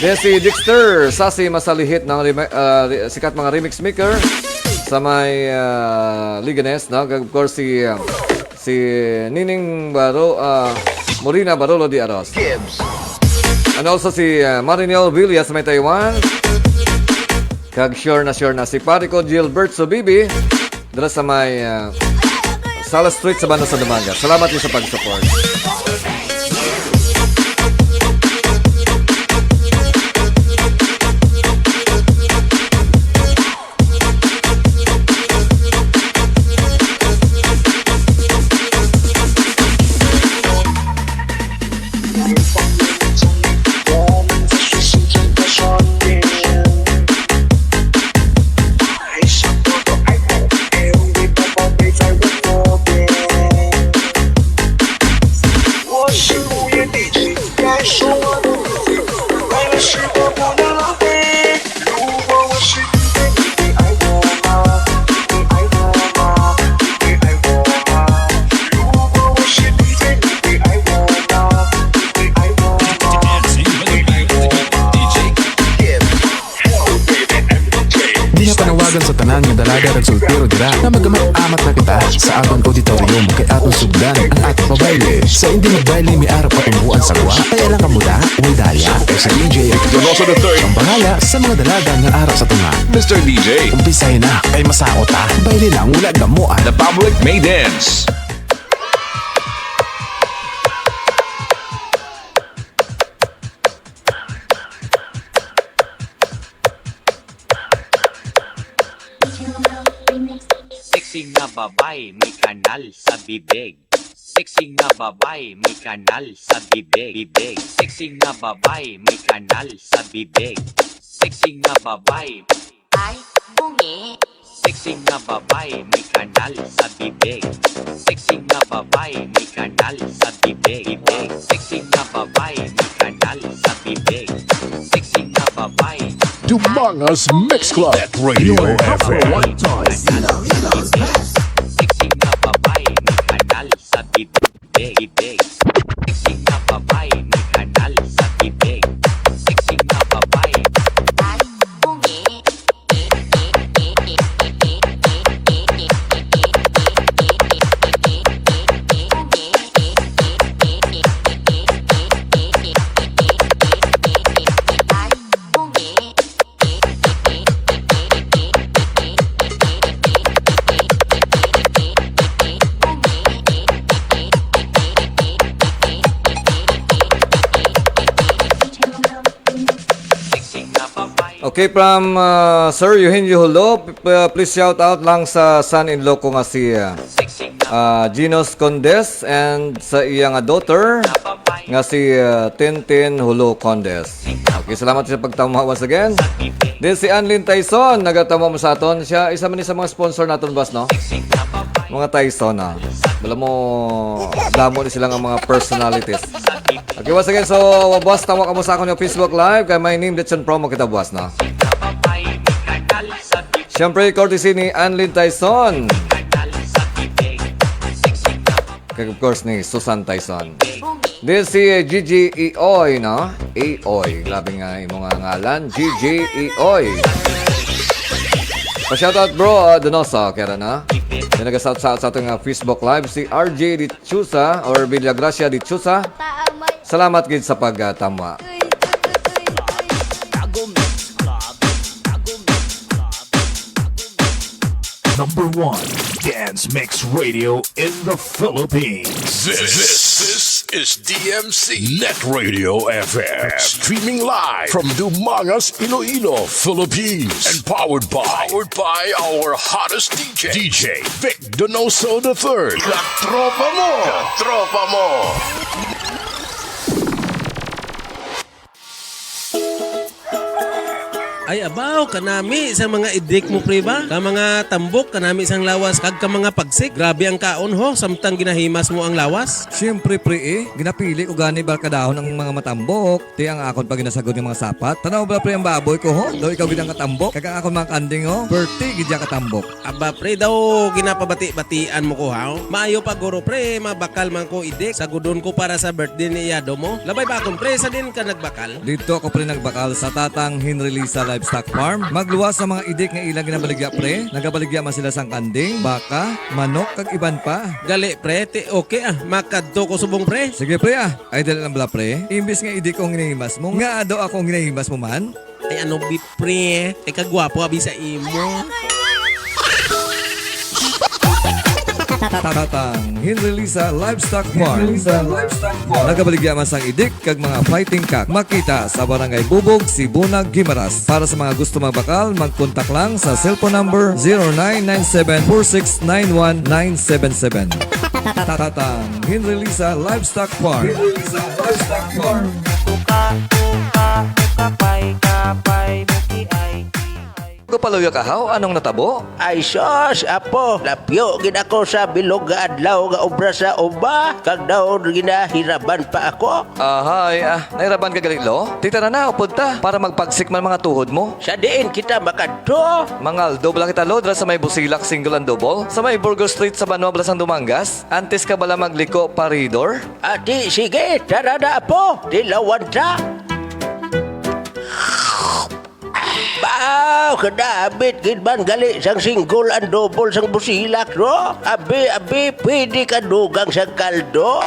Then si Dexter Sasi Masalihit ng sikat mga remix maker sa may Liganes, no? Of course si Nining Morina Barolo de Aros. And also si Marinel Villa sa may Taiwan. Kag sure na si pare ko Gilbert Sobibi dala sa may Sala Street sa Banda sa Dumangas. Salamat din sa pag-support. dira na magamat-amat na kita sa aton auditorium kay aton sugdan ang ating pabayle. Sa hindi magbayle may arap patumbuan sa gwa, kaya lang kamuda, way daya. Kay sa DJ Donoso the third. ang bahala sa mga dalaga nga arap sa tunga. Mr. DJ. Umpisay na kay masaot ha. Bayle lang wala gamuan. The public may dance. Sexy na babae, may kanal sa bibig. Sexy na babae, may kanal sa bibig. Sexy na babae, may kanal sa bibig. Sexy na babae, Ay, bungi. sexy na babae, may kanal sa bibig. Sexy na babae, may kanal sa bibig. Sexy na babae, may kanal sa bibig. Sexy na babae. Humongous Mix Club Radio FM. Sexy na babae, may kanal sa bibig. Sexy na babae, may kanal sa bibig. Sexy na babae. Ay, bungi. Okay, from Sir Eugenio Hulo, please shout out lang sa son-in-law ko nga si Ginos Condes and sa iyang daughter nga si Tintin Hulo Condes. Okay, salamat sa pagtama once again. Then si Anlin Tyson, nagatama mo sa aton. Siya, isa man sa mga sponsor naton, boss, no? Mga Tyson, na. Wala mo, damo ni silang mga personalities. Okay, once again, so, boss, tawa ka mo sa akin yung Facebook Live. Kaya my name, Letson Promo kita, boss, no? Siyempre, courtesy ni Anlin Tyson. Kaya, of course, ni Susan Tyson. This si Gigi Eoy, no? Eoy. Grabe nga yung mga ngalan. Gigi Eoy. Pa-shoutout bro, Donoso. Kaya na. Yung nag-shout sa ating Facebook Live. Si RJ Dichusa or Villagracia Dichusa. Salamat gid sa pagtama. Number 1 Dance Mix Radio in the Philippines. This is DMC Net Radio FM. Streaming live from Dumangas, Iloilo, Philippines. and powered by our hottest DJ, Vic Donoso the third. Katropa mo. Ay abaw kanami sa mga idik mo pre ba? Ka mga tambok kanami sang lawas kag ka mga pagsik. Grabe ang kaon ho samtang ginahimas mo ang lawas. Siyempre pre ginapili ko gani barkadahon ng mga matambok. Ti ang akon pag ginasagod ng mga sapat. Tanaw ba pre ang baboy ko ho? Daw ikaw gidang katambok. Kag ang akon mga kanding ho. Berti gidya katambok. Aba pre daw ginapabati-batian mo ko ha. Maayo pa guro pre mabakal man ko idik. Sagudon ko para sa birthday ni Yado mo. Labay ba akong pre sa din ka nagbakal? Dito ako pre nagbakal sa tatang Henry Lisa Livestock Farm. Magluwas sa mga idik nga ilang ginabaligya pre. Nagabaligya man sila sang kanding, baka, manok, kag iban pa. Gali pre, ti okay makadto ko subong pre. Sige pre ay dali lang bala pre. Imbis nga idik kong ginahimas mo, nga daw akong ginahimas mo man. Ay ano bi pre, ay kagwapo abi sa imo. Tatang Henry Lisa Livestock Farm. Nagabaligya man sang idik kag mga fighting cock. Makita sa Barangay Bubog, Sibunag, Gimaras. Para sa mga gusto magbakal, mag-contact lang sa cellphone number 0997-4691-977. Tatang Henry Lisa Livestock Farm. Kapaluyo kahaw, anong natabo? Ay sos, apo, lapyo gid ako sa bilog nga adlaw nga obra sa uba, kag daw ginahiraban pa ako. Ahay, nahirapan ka galilo? Tita na upod ta, para magpagsik man mga tuhod mo. Sa diin kita makadto. Mangal, dobla kita lodra sa may Busilak, single and double. Sa may Burgos Street sa Banwa, Blasang Dumangas. Antes ka bala magliko, paridor? Ati, sige, tara na apo, dilawan ta. Bao, kadabit gid man gali sang single and double sang busilak, no? Abi, pwede ka dugang sa kaldo.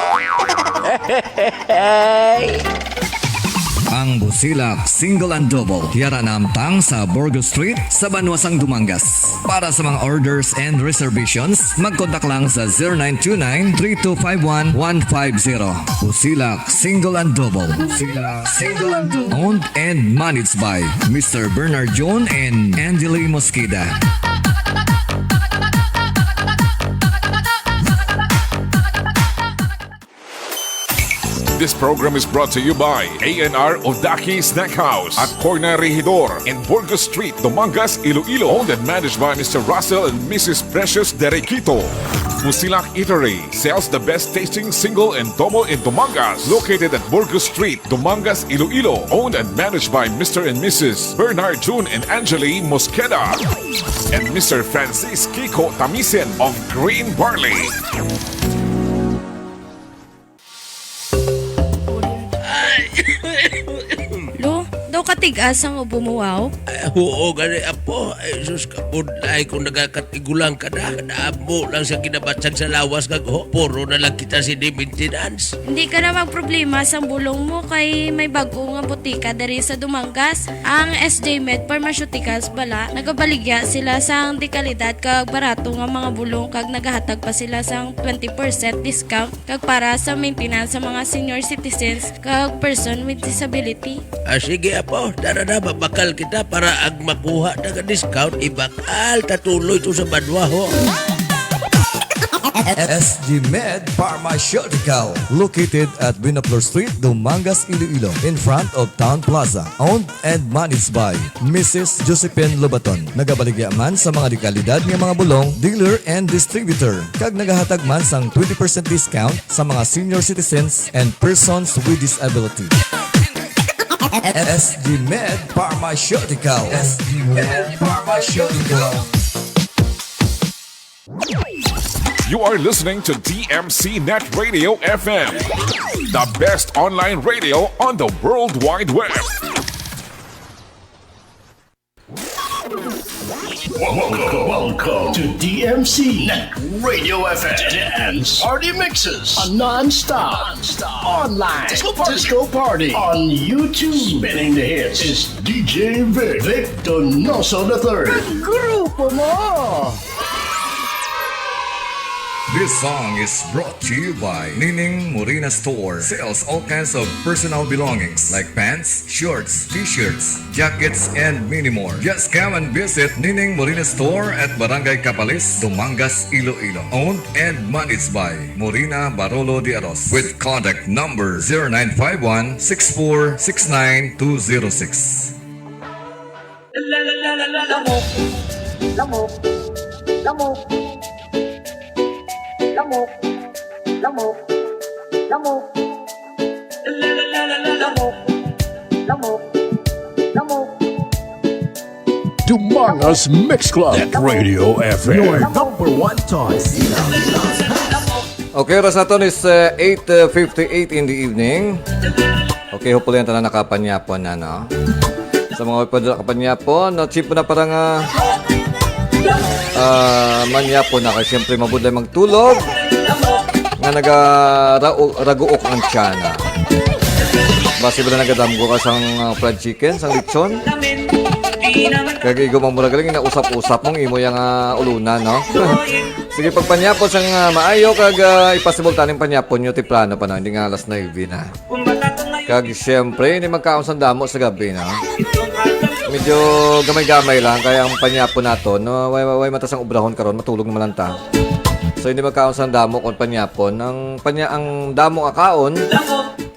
Ang Busilak Single and Double Tiara namtang sa Burgos Street sa Banwasang Dumangas. Para sa mga orders and reservations, mag-contact lang sa 0929-3251-150. Busilak Single and Double. Busilak Single and Double. Owned and managed by Mr. Bernard John and Angeli Mosqueda. This program is brought to you by A&R Odaki Snack House at Corner Regidor in Burgos Street, Dumangas, Iloilo. Owned and managed by Mr. Russell and Mrs. Precious Derequito. Busilak Eatery sells the best tasting single and double in Dumangas. Located at Burgos Street, Dumangas, Iloilo. Owned and managed by Mr. and Mrs. Bernard June and Angeli Mosqueda. And Mr. Francis Kiko Tamisen of Green Barley. Lo, daw katigas ang bumuwaw? Oo, gani apo. Ay, sus, kapudlay kung nagkatigulang ka na. Kanaamo lang sa kinabatsag sa lawas kag puro na lang kita si di maintenance. Hindi ka na magproblema sa bulong mo kay may bago nga butika dari sa Dumangas. Ang SJ Med Pharmaceuticals bala, nagabaligya sila sang dekalidad kag barato nga mga bulong kag nagahatag pa sila sang 20% discount kag para sa maintenance sa mga senior citizens kag person with disability. Sige apo, tara na babakal kita para ag makuha na ka discount, ibakal tatuloy ito sa badwaho. SG Med Pharmaceutical, located at Binaplor Street, Dumangas, Iloilo, in front of Town Plaza. Owned and managed by Mrs. Josephine Lobaton. Nagabaligya man sa mga dekalidad ng mga bulong, dealer and distributor. Kag nagahatag man sang 20% discount sa mga senior citizens and persons with disability. SG Med Pharmaceutical. SG Med Pharmaceutical. You are listening to DMC Net Radio FM, the best online radio on the World Wide Web. Welcome to DMC Net Radio FM Dance Party Mixes, a non-stop online disco party on YouTube. Spinning the hits is DJ Vic Donoso III. Grupo mo! This song is brought to you by Nining Morina Store. Sells all kinds of personal belongings like pants, shorts, t-shirts, jackets, and many more. Just come and visit Nining Morina Store at Barangay Capalis, Dumangas, Iloilo. Owned and managed by Morina Barolo de Aros. With contact number 0951-6469-206. Lamok. Dumangas Mix Club Radio FM. Your number one choice. Okay, oras natin is 8:58 in the evening. Okay, hopefully yan tayo nakapanyapon na, no? Sa mga nakapanyapon, no, chip na parang manyapon na kasi siyempre mabuday magtulog nga nagaraguok ang tiyana. Basi ba na nagadamgo ka sang fried chicken, sang lechon? Kaya igaw mong muragaling na usap-usap mong imo yung ulunan, no? Sige, pagpanyapon sang maayo kag ipasibol taning panyapon nyo ti plano pa na, hindi nga alas 9 na. Kag siyempre, hindi magkaon sa damo sa gabi, no? Medyo gamay-gamay lang, kaya ang panyapon nato, no? Way matas ang ubrahon karon, matulog naman lang ta. So hindi magkaon sa damo kung panyapon. Ang damo akaon,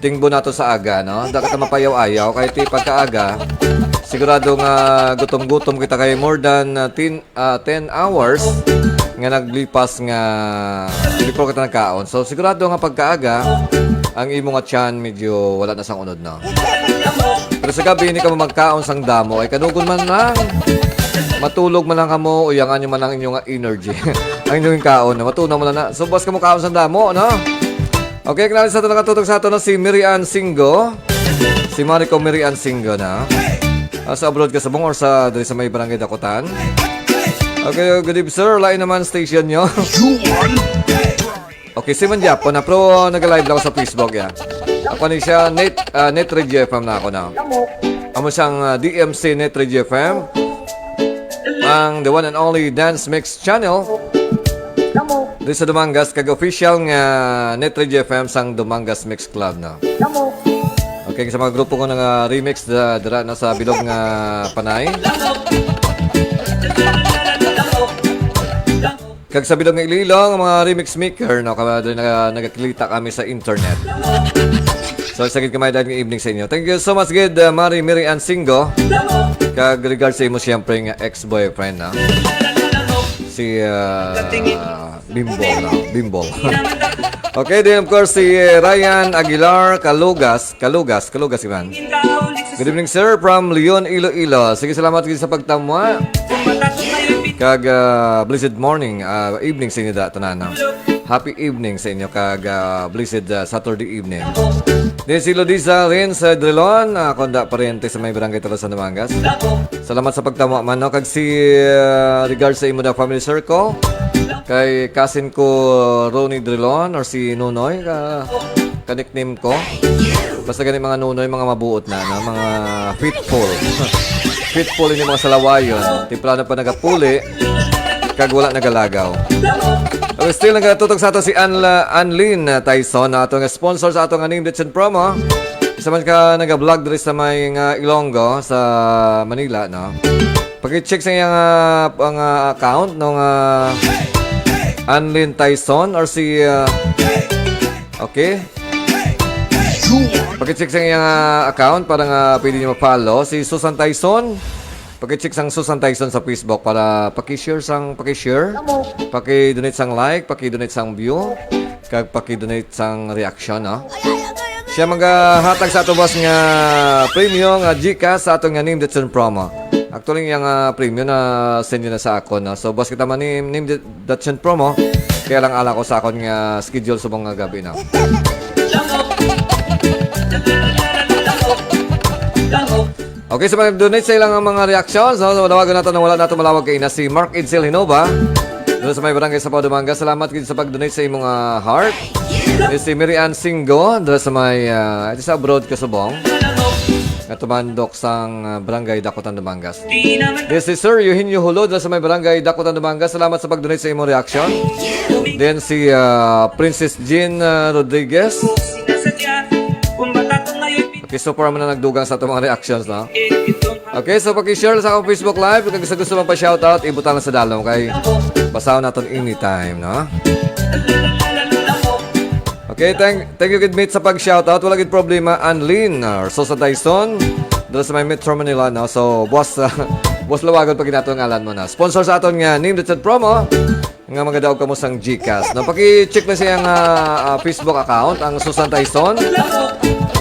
tingbo nato sa aga, no? Dapat ka mapayaw-ayaw, kahit ti pagkaaga, sigurado nga gutom-gutom kita kay more than 10 hours nga naglipas nga dili kita nagkaon. So sigurado nga pagkaaga, ang imo nga tiyan medyo wala na sang unod, no? Pero sa gabi, hindi ka magkaon sang damo, ay kanugon man lang. Matulog man lang ka mo, uyangan nyo man lang inyong energy. Ang inyong kaon, matunaw mo lang na. So, boss ka mo kaon sang damo, no? Okay, kailangan sa ito nakatutog sa ito, no? Si Miriam Singo. Si Marico Miriam Singo, na. Sa abroad ka sa bong or sa dali sa may barangay Dakutan. Okay, good evening sir. Lain naman station nyo. Okay, si Mandiapo na pero nag-live lang ako sa Facebook ya. Ako ni siya Net Radio FM na ako na. Amo siyang DMC Net Radio FM. Ang the one and only Dance Mix Channel. Di sa Dumangas kag official nga Net Radio FM sang Dumangas Mix Club na. Okay, sa mga grupo ko nga remix dira na sa bilog nga Panay. Kag sa bilog ng Iloilo, ang mga remix maker, no, nagkakilita kami sa internet. So, sagid kamay dahil ng evening sa inyo. Thank you so much, good, Mary Ann Singo. Kag regards sa imo, siyempre, ng ex-boyfriend, na. Si, Bimbol. Okay, then of course, si Ryan Aguilar Kalugas, man. Good evening, sir, from Leon, Iloilo. Sige, salamat sa pagtamwa. Kag blessed morning, evening sa inyo tanan. Happy evening sa inyo kag blessed Saturday evening. Then si Lodiza rin sa Drilon, konda parente sa may barangay Tala sa Namangas. Salamat sa pagtamo man no kag si regards sa imo da family circle. Kay cousin ko Ronnie Drilon or si Nunoy ka nickname ko. Basta gani mga Nunoy, mga mabuot na, no? Mga fitful. Fitful ini mga salawayon. Tipla na pa nagapuli. Kag wala nagalagaw. Still nagatutok sa ato si Anlin Tyson na atong sponsor sa atong Name Ditch and Promo. Isa man ka nag-vlog diri sa may Ilonggo sa Manila, no? Pag-check sa iyang account ng Anlin Tyson or si okay. Pag-check sa iyang account para nga pwede niyo ma-follow si Susan Tyson. Pag-check sang Susan Tyson sa Facebook para paki-share, paki-donate sang like, paki-donate sang view, kag paki-donate sang reaction, no? Siya maghatag sa ato boss nga premium nga Gcash sa atong Name Ditch and Promo. Actually yung premium na send na sa ako, no? So boss kita man ni Name Ditch and Promo, kaya lang ala ko sa akon nga schedule sa mga gabi na. Okay, so mag-donate sa ilang mga reactions. So, malawagan natin na wala natin malawag kay na si Mark Edsel Hinova. Doon sa may barangay sa Paudumanga. Salamat din sa pag-donate sa imong heart. Si Mary Ann Singo. Doon sa may, ito sa abroad Kasubong. At tumandok sang barangay Dakutan Dumangas. This is Sir Eugenio Hulo. Doon sa may barangay Dakutan Dumangas. Salamat sa pag-donate sa imong reaction. Then si Princess Jean Rodriguez. Okay, so para mo na nagdugang sa itong mga reactions, no? Okay, so pag-share sa akong Facebook Live, kung gusto mo pa shoutout, ibutan lang sa dalong kay basaw natin anytime, no? Okay, thank you good mate sa pag-shoutout. Wala gid problema, Anlin or Sosa Tyson. Dala sa may Metro Manila, no? So, boss lawagon pag ginato ang alan mo na. Sponsor sa aton nga Name Ditch and Promo. Nga magadaog ka mo sang Gcash. No, paki-check na siyang Facebook account, ang Susan Tyson.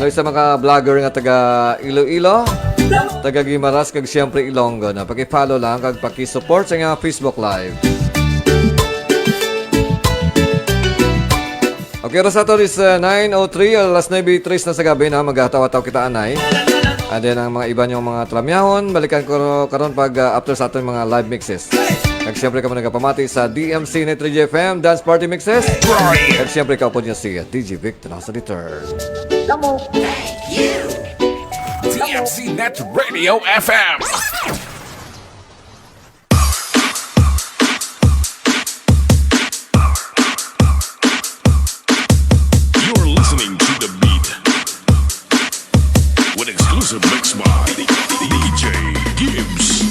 Sa mga vlogger nga taga Iloilo, taga Guimaras, kag siyempre Ilonggo na. Paki-follow lang, kag paki-support sa nga Facebook Live. Okay, Rosato is 9:03, alas 9:03 na sa gabi na maghataw-taw kita anay. And then ang mga iba niyong mga tramyahon, balikan ko karon pag after sa ating mga live mixes. Kag siyempre ka mo nagapamati sa DMC Net Radio FM Dance Party Mixes. Kag siyempre ka po niya si DJ Vic Donoso return. DMC Net Radio FM. You're listening to The Beat with exclusive mix by DJ Gibbs.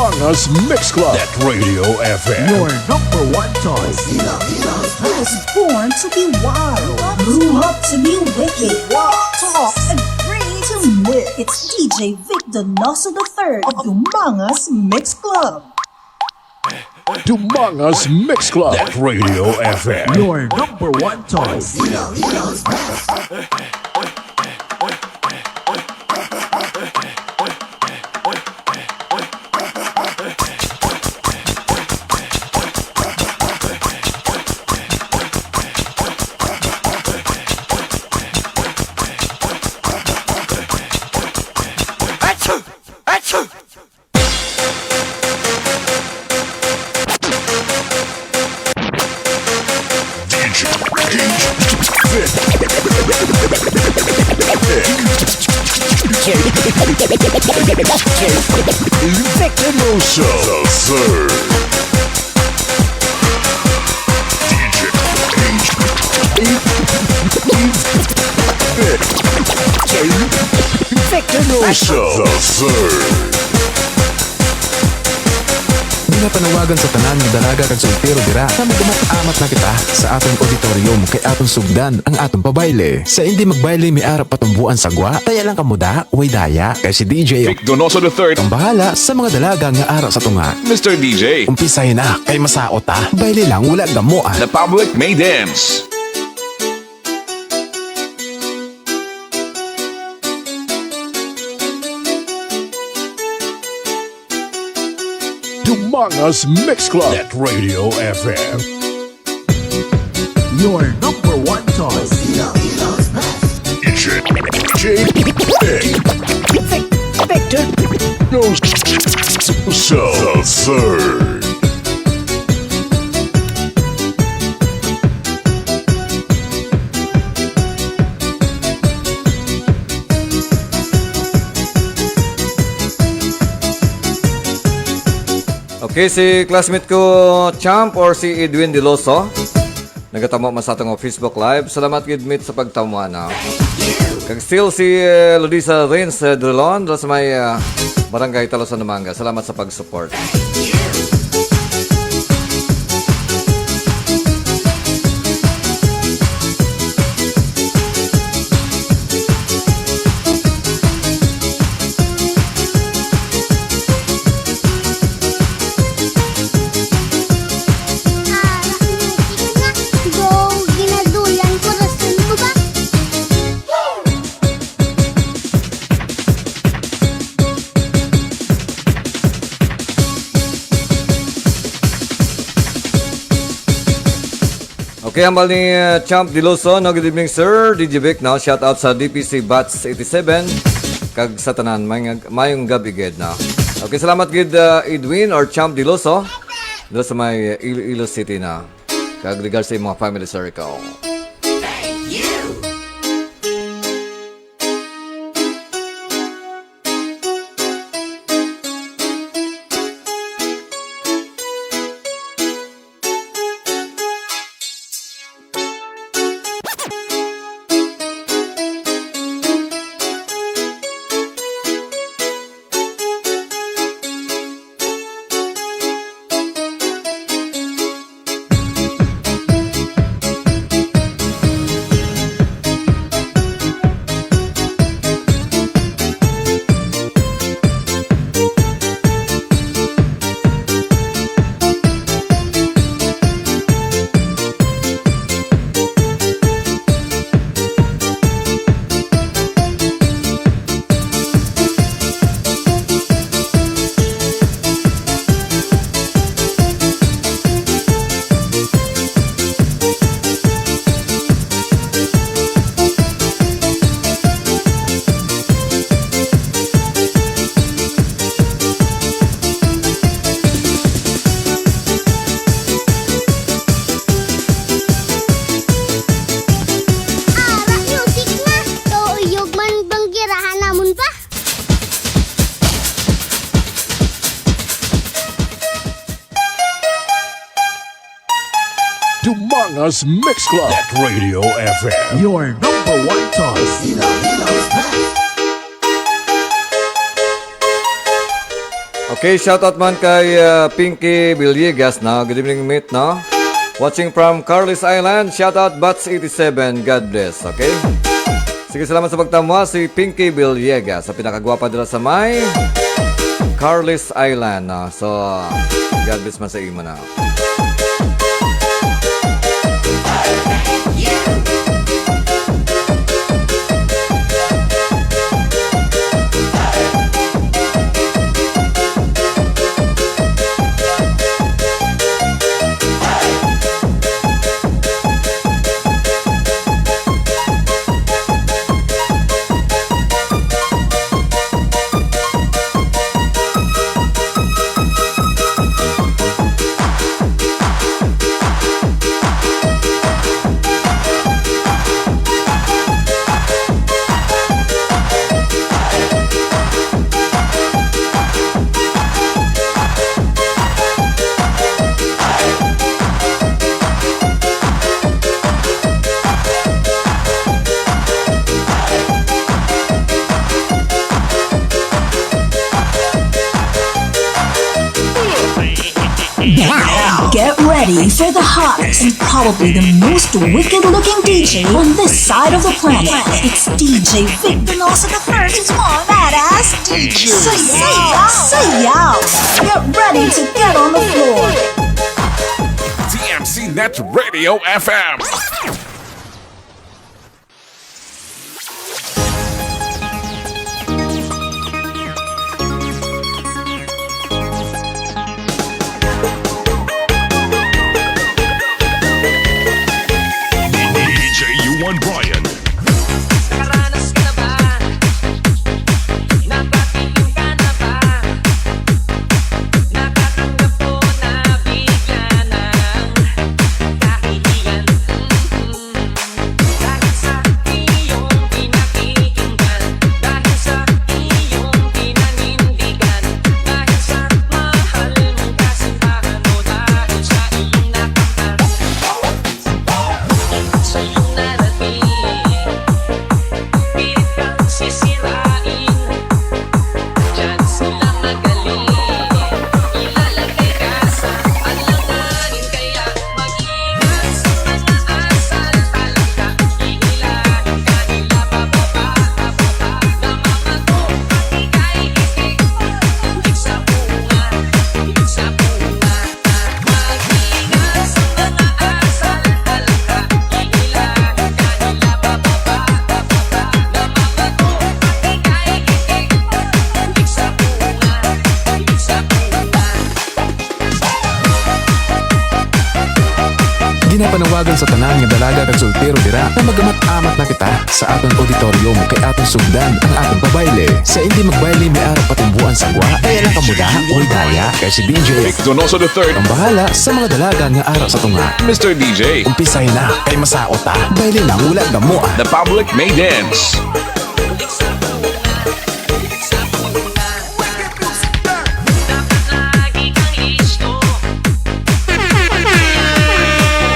Among Us Mix Club. Net Radio FM. Your number one choice. He was born to be wild, grew up to be wicked, talk, agree to mix. It's DJ Vic Donoso III of Dumangas Mix Club. Dumangas Mix Club. Net Radio FM. Your number one choice. Donoso, the third. Donoso, the third. Pinapanawagan sa tanan nga dalaga kag soltero dira na magamat-amat na kita sa atong auditorium kay atong sugdan ang atong pabayle. Sa hindi magbayle may arap patumbuan sagwa, taya lang kamuda, way daya kay si DJ Vic Donoso III. ang bahala sa mga dalaga nga ara sa tunga. Mr. DJ. Umpisahin na kay masaot ha. Bayle lang wala gamo ah. The public may dance. Dumangas Mix Club. Net Radio FM. Your number one choice. Victor Donoso, the third. Okay, si classmate ko Champ or si Edwin Diloso. Nagatamo man sa atong Facebook Live. Salamat gid meet sa pagtamuan na. Kag still si Lodisa Rains Drilon sa may Barangay Talosan Namanga. Salamat sa pag-support. Okay, hambal ni Champ Diloso. No, good evening, sir. DJ Vic, now shout out sa DPC Bats 87. Kag sa tanan, mayong gabi gid na. Okay, salamat gid Edwin or Champ Diloso. Dito sa may Iloilo City na. Kag regards sa mga family circle. Dumangas Mix Club. Net Radio FM. Your number one choice. Okay, shoutout man kay Pinky Villegas, no? Good evening, mate, no? Watching from Carlis Island, shoutout Bats87, God bless, okay? Sige, salamat sa pagtamwa, si Pinky Villegas, sa pinakagwapa dila sa may Carlis Island, no? So, God bless man sa imo na. Get ready for the hottest and probably the most wicked-looking DJ on this side of the planet. It's DJ Vic Donoso the first is one badass DJ. Say yow. Get ready to get on the floor. DMC Net Radio FM. Brian. Nakaranas ka na ba? Napatingin ka na ba? Nakatanggap ko na bigla ng kahihiyan. Dahil sa iyong pinakikinggan, dahil sa iyong pinanindigan, dahil sa mahal mong kasintahan mo, dahil sa iyong nakamtan, sa iyong narating. Pilit kang sisirain, dyan sila magaling. Ilalagay ka sa alanganin, kaya mag-ingat sa mga asal. Talangka, ihilahin ka nila pababa, na mga to ang ika'y itik. Higit sa bunga, higit sa bunga. Mag-ingat sa mga asal. Talangka, ihilahin ka nila pababa, na mga to ang ika'y itik. Higit sa bunga, higit sa bunga. Ginapanawagan sa tanan nga dalaga kag soltero dira na magamat-amat na kita sa aton auditorium kay aton sugdan ang aton pabayle. Sa hindi magbayle may araw patumbuan sa gwa, kaya lang kamuda o daya kay si DJ Vic Donoso III. ang bahala sa mga dalaga nga araw sa tunga. Mr. DJ. Umpisay na kay masaot ta. Bayle na wala gamo ah. The public may dance. Lagi kang listo.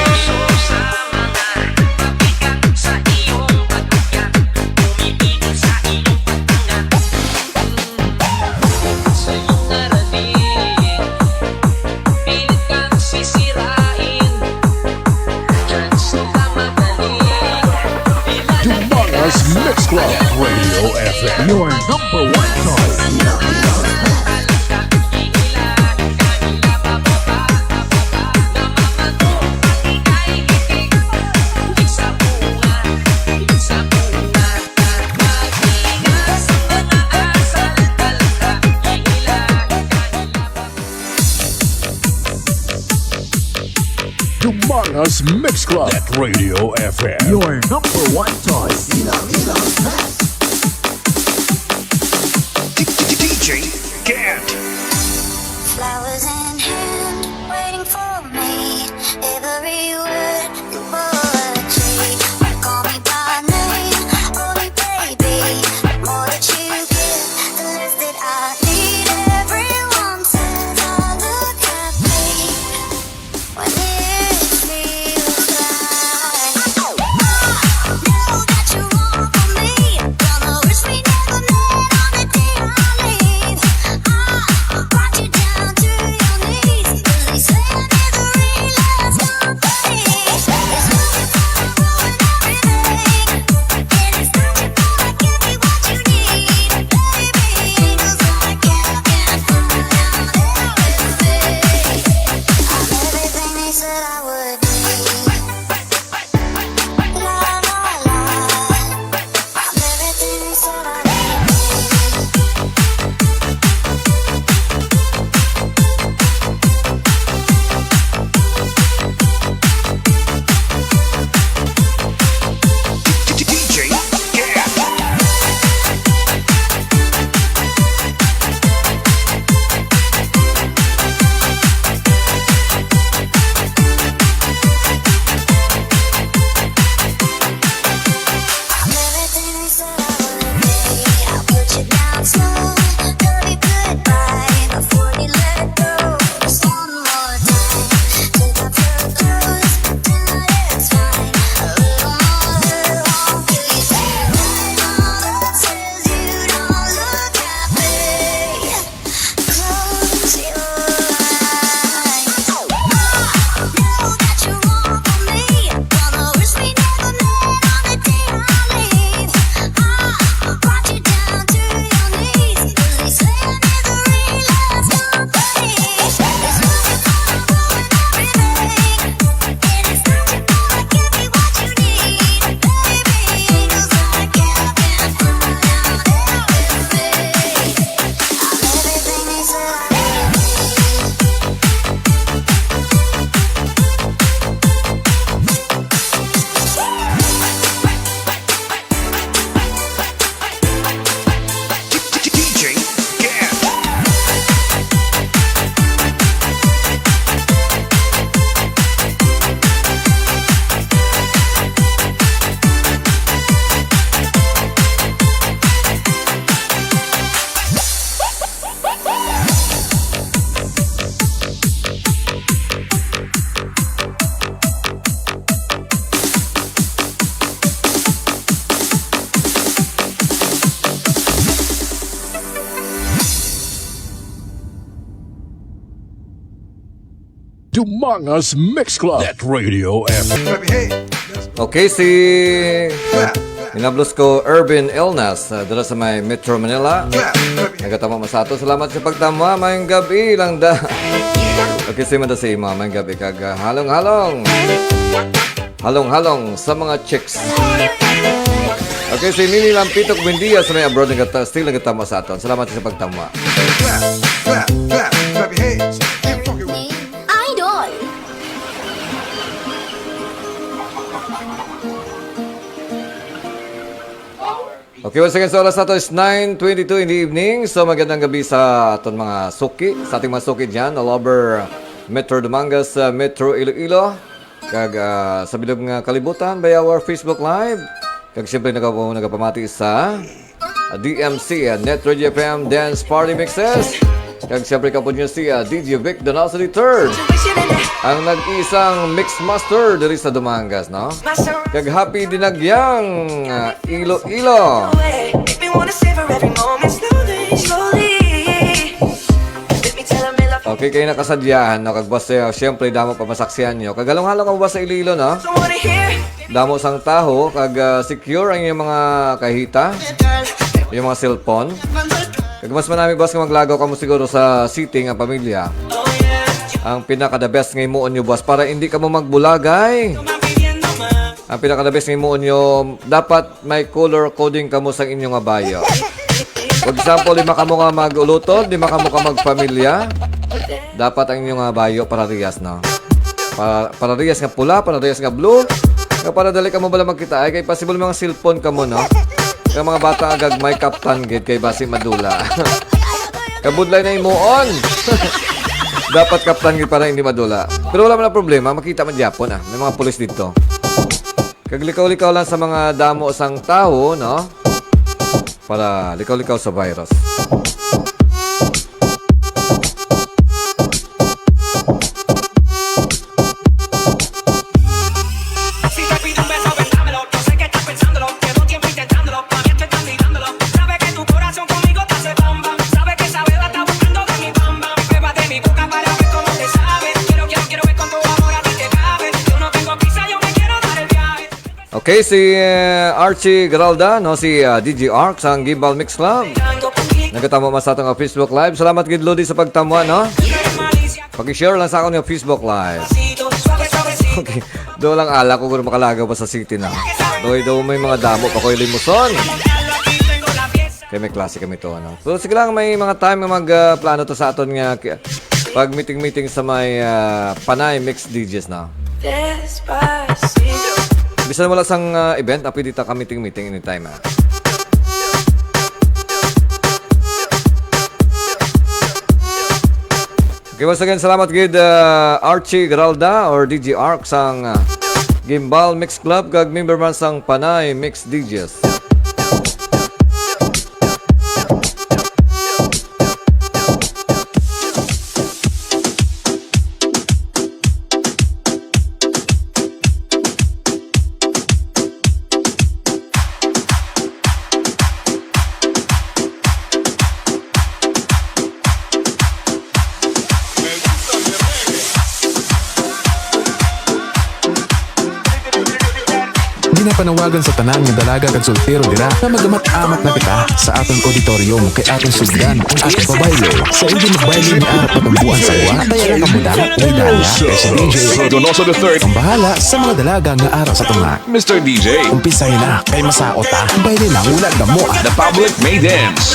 Puso sa mga pabigat sa iyong pagkakya, umibigin sa iyong pagtanga. Sa iyong narating, pilit kang sisirain, dyan sila magaling. Humongous Mix Club Radio FM. Your number one choice. Humongous Mix Club Radio FM. Your number one choice. DJ Gant. Flowers in hand, waiting for me. Every word you poetry. Call me by name, hold me baby. The more that you give, the less that I need. Everyone says I look happy when it feels right. I know that you want for me. Gonna wish we never met on the day I leave. I watch you Humongous Mix Club. Net Radio FM. Okay, si inablos ko Urban Elnas dala sa may Metro Manila. Nagatama mo sa ato. Salamat sa pagtama. Mayang gabi lang da. Okay, si Manda si Ima. Mayang gabi kag halong-halong. Halong-halong sa mga chicks. Okay, si Nini Lampitok Buendia sa may abroad still nagatama sa ato. Salamat sa pagtama. Idol. Okay, once again, so oras nato is 9:22 in the evening. So magandang gabi sa aton mga suki, sa ating mga suki dyan, all over Metro Dumangas, Metro Iloilo. Kag sa bilog nga kalibutan by our Facebook Live. Kag siyempre nagapamati sa DMC, Net Radio FM Dance Party Mixes. Kag siyempre kapod nyo si DJ Vic Donoso III, ang nag-isang mixmaster diri sa Dumangas, no? Kag happy dinagyang Iloilo. Okay, kayo nakasadyahan, no? Kag basta, siyempre, damo pa masaksihan nyo. Kag halong-halong ang basta Iloilo, no? Damo sang taho, kag secure ang inyong mga kahita, yung mga cellphone. Kag mas manami bas ka maglagaw ka mo siguro sa sitting ang pamilya. Ang pinaka-the best ngay moon nyo, boss, para hindi ka mo magbulagay. Ang pinaka-the best ngay moon nyo, dapat may color coding ka mo sa inyong abayo. For example, lima ka mo nga mag-ulutod, lima ka mo ka magpamilya. Dapat ang inyong abayo parehas, no? Parehas nga pula, parehas nga blue. Kaya para dali ka mo bala magkita, ay kay possible mga cellphone ka mo, no? Kaya mga bata agad may captain gate kay basi madula. Kabudlay na imuon. Dapat captain gate para hindi madula. Pero wala man ang problema, makita man Japon may mga pulis dito. Kaglikaw-likaw lang sa mga damo sang tao, no? Para likaw-likaw sa virus. Okay, si Archie Garalda, no, si DJ Arc sa Gimbal Mix Club. Nagkatamo mas sa atong Facebook Live. Salamat gid Lodi sa pagtamo, no? Paki-share lang sa akong yung Facebook Live. Okay, do lang ala ko kung makalagaw pa sa city na. Do may mga damo pa ko limuson. Kaya may klase kami to, no? So sige lang, may mga time na magplano to sa aton nga pag meeting sa may Panay Mix DJs na. Bisa mo lang sang event, pwede ta ka meeting anytime. Okay, once again, salamat gid Archie Garalda or DJ Arc sang Gimbal Mix Club kag member man sang Panay Mix DJs. Panawagan sa tanan nga dalaga kag soltero dira na magamat-amat na kita sa aton auditorium kay aton sugdan ang aton pabayle sa hindi magbayle ni Arap patambuan sa wa kaya lang kamuda kay Daya kay sa DJ Donoso III. ang bahala sa mga dalaga nga ara sa tunga. Mr. DJ. Umpisahin na kay masaot bayle lang wala damo. The public may dance.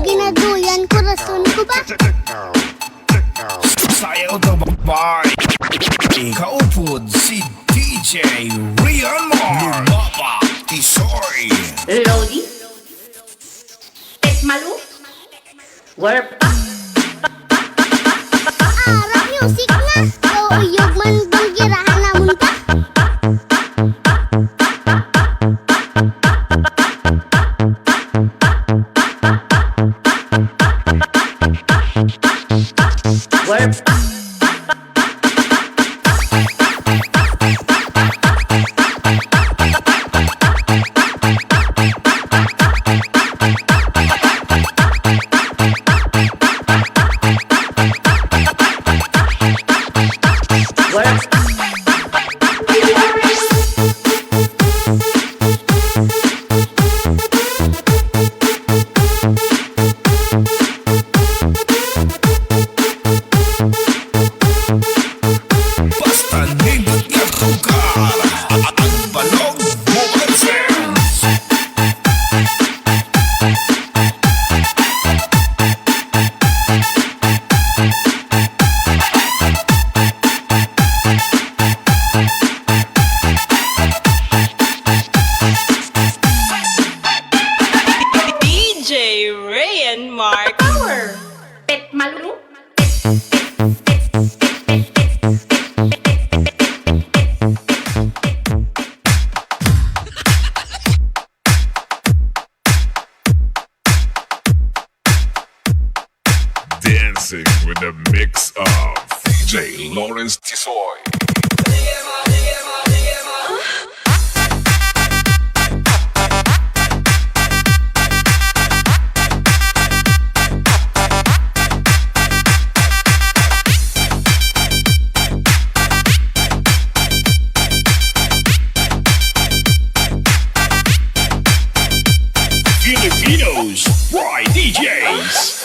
Ginaduyan ko rason ko ba? Sayaw to babay. Ikaupod si DJ Rian Mar. Lumaba, Tisoy. Lodi. Tekmalu. Warpa. Arap music na. Uyog man bang girahan namun ka? Basta nindot nga lugar, ang balog mobile sense. DJ Ray and Mark. Power. Pet malulu. Dancing with a mix of DJ Lawrence Tisoy. Filipinos, Fry DJs.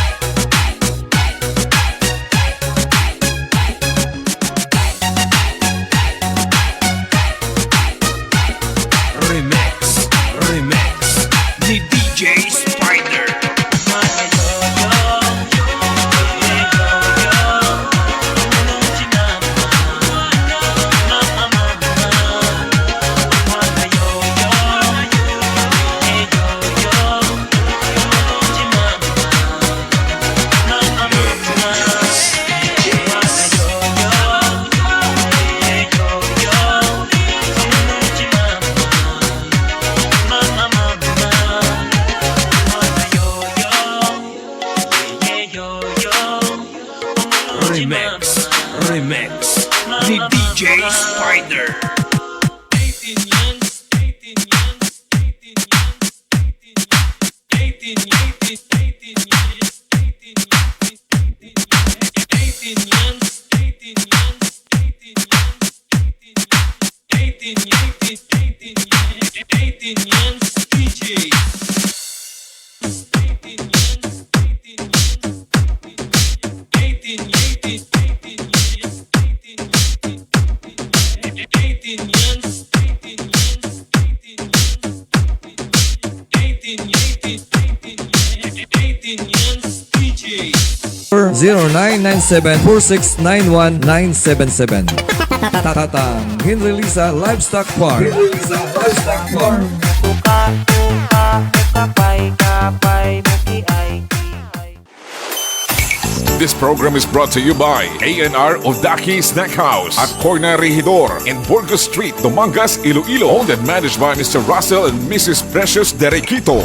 Spider. Remix ni DJ Spider. Or 0997-4691-977. Tatang Hinrelisa Livestock Farm. This program is brought to you by A&R Odaki Snack House at Corner Regidor in Burgos Street, Dumangas, Iloilo. Owned and managed by Mr. Russell and Mrs. Precious Derequito.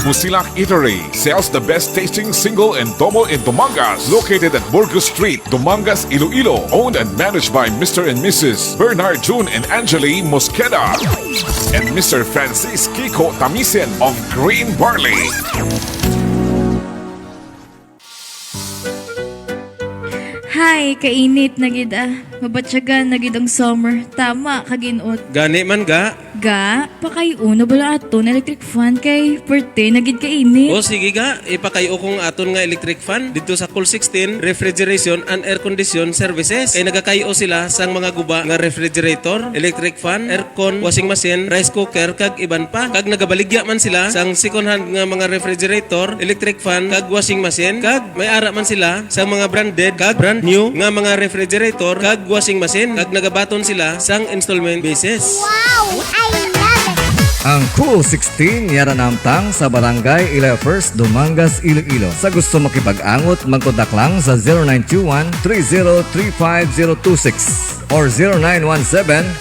Musilak Eatery sells the best tasting single and tomo in Dumangas. Located at Burgos Street, Dumangas, Iloilo. Owned and managed by Mr. and Mrs. Bernard June and Angeli Mosqueda. And Mr. Francis Kiko Tamisen of Green Barley. Hi, kainit na gid Mabatyagan na gid ang summer. Tama, kaginot. Gani man ga. Ga, pakayuno bala aton electric fan kay perte na gid kainit. O sige ga, ipakayo kong aton nga electric fan dito sa Cool 16 Refrigeration and Air Condition Services. Kay nagakayo sila sang mga guba nga refrigerator, electric fan, aircon, washing machine, rice cooker kag iban pa. Kag nagabaligya man sila sang second hand nga mga refrigerator, electric fan kag washing machine. Kag may ara man sila sang mga branded kag brand new nga mga refrigerator kag washing machine. Kag nagabaton sila sang installment basis. Wow! I love it! Ang Cool 16 yara namtang sa Barangay 11st, Dumangas, Iloilo. Sa gusto makipag-angot, magkontak lang sa 0921-3035-026 or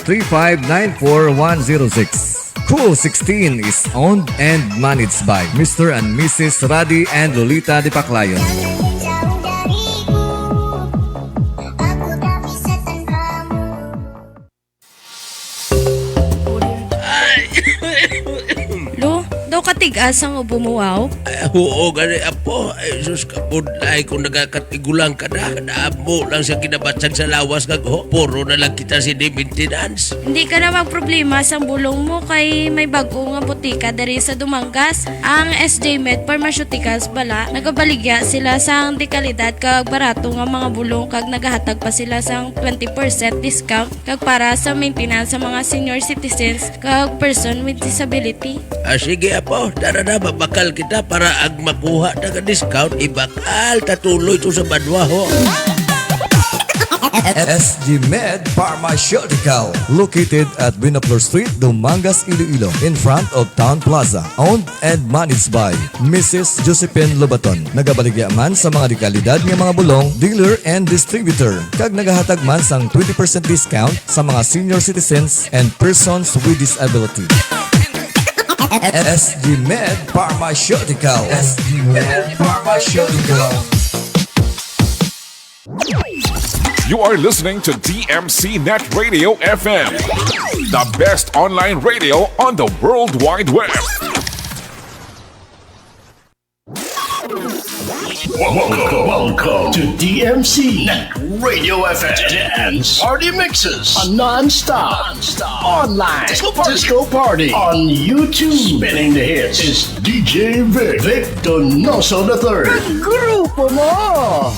0917-3594106. Cool 16 is owned and managed by Mr. and Mrs. Radi and Lolita de Paclayon. Lo, daw katigas ang bumuwaw. Oo, gani apo. Ay, sus kapudlay kung nagakatigulang ka na. Kanaamo lang siya kinabatsag sa lawas kag puro na lang kita si maintenance. Hindi ka na magproblema sa bulong mo kay may bago nga butika diri sa Dumangas. Ang SJ Med Pharmaceuticals bala, nagabaligya sila sang dekalidad kag barato nga mga bulong kag nagahatag pa sila sang 20% discount kag para sa maintenance sa mga senior citizens kag person with disability. Sige apo, tara na babakal kita para ag makuha na ka discount. Ibakal tatuloy to sa badwaho. SG Med Pharmaceutical, located at Binapur Street, Dumangas, Iloilo, in front of Town Plaza. Owned and managed by Mrs. Josephine Lobaton. Nagabaligya man sa mga dekalidad ng mga bulong, dealer and distributor. Kag nagahatag man sang 20% discount sa mga senior citizens and persons with disability. SG Med Pharmaceutical. SG Med Pharmaceutical. You are listening to DMC Net Radio FM, the best online radio on the World Wide Web. Welcome to DMC Net Radio FM Dance Party Mixes, a non-stop online disco party on YouTube. Spinning the hits is DJ Vic Donoso the Third. Grupo mo!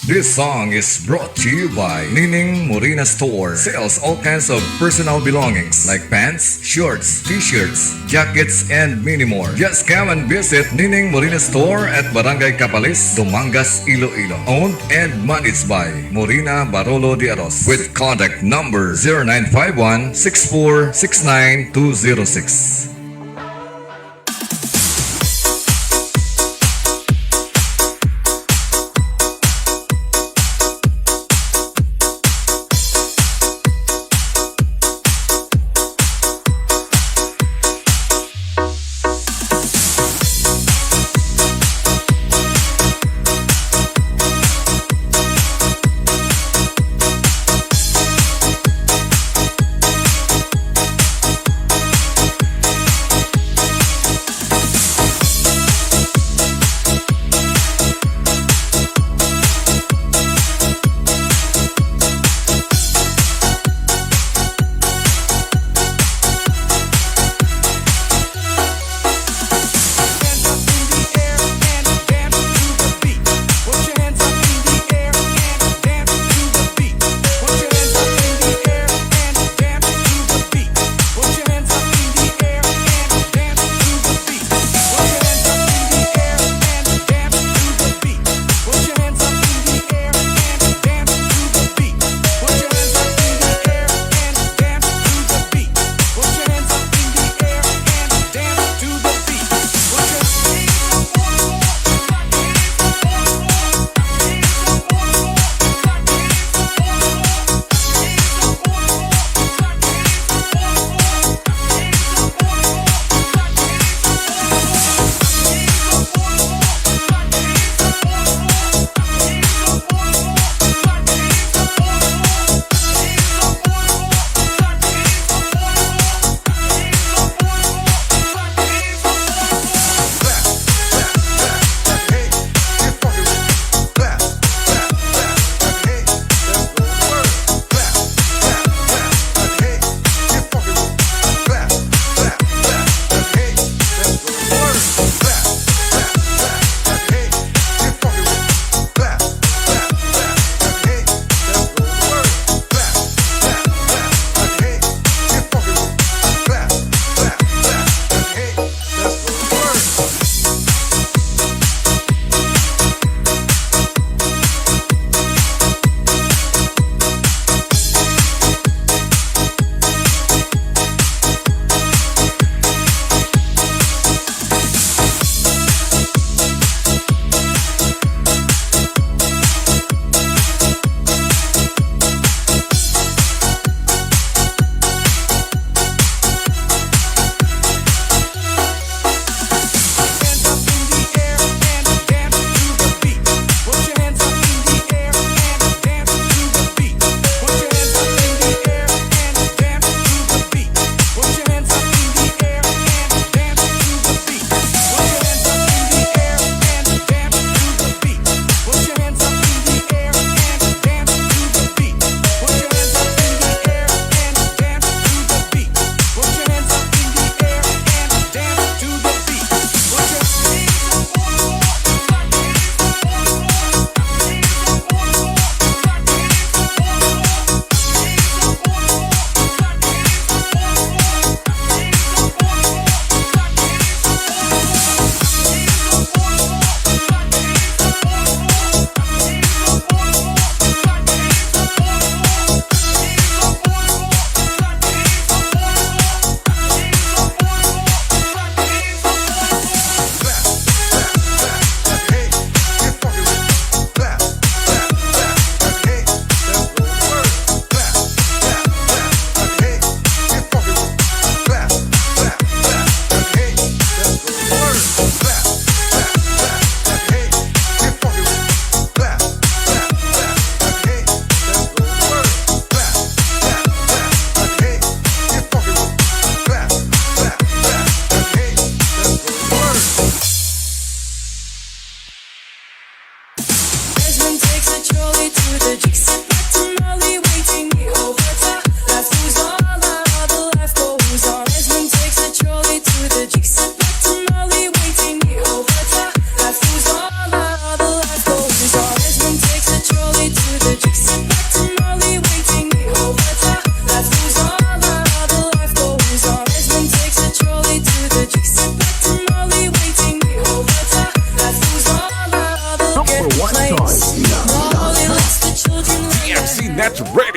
This song is brought to you by Nining Morina Store. Sells all kinds of personal belongings like pants, shorts, t-shirts, jackets, and many more. Just come and visit Nining Morina Store at Barangay Capalis, Dumangas, Iloilo. Owned and managed by Morina Barolo de Aros with contact number 0951 6469 206.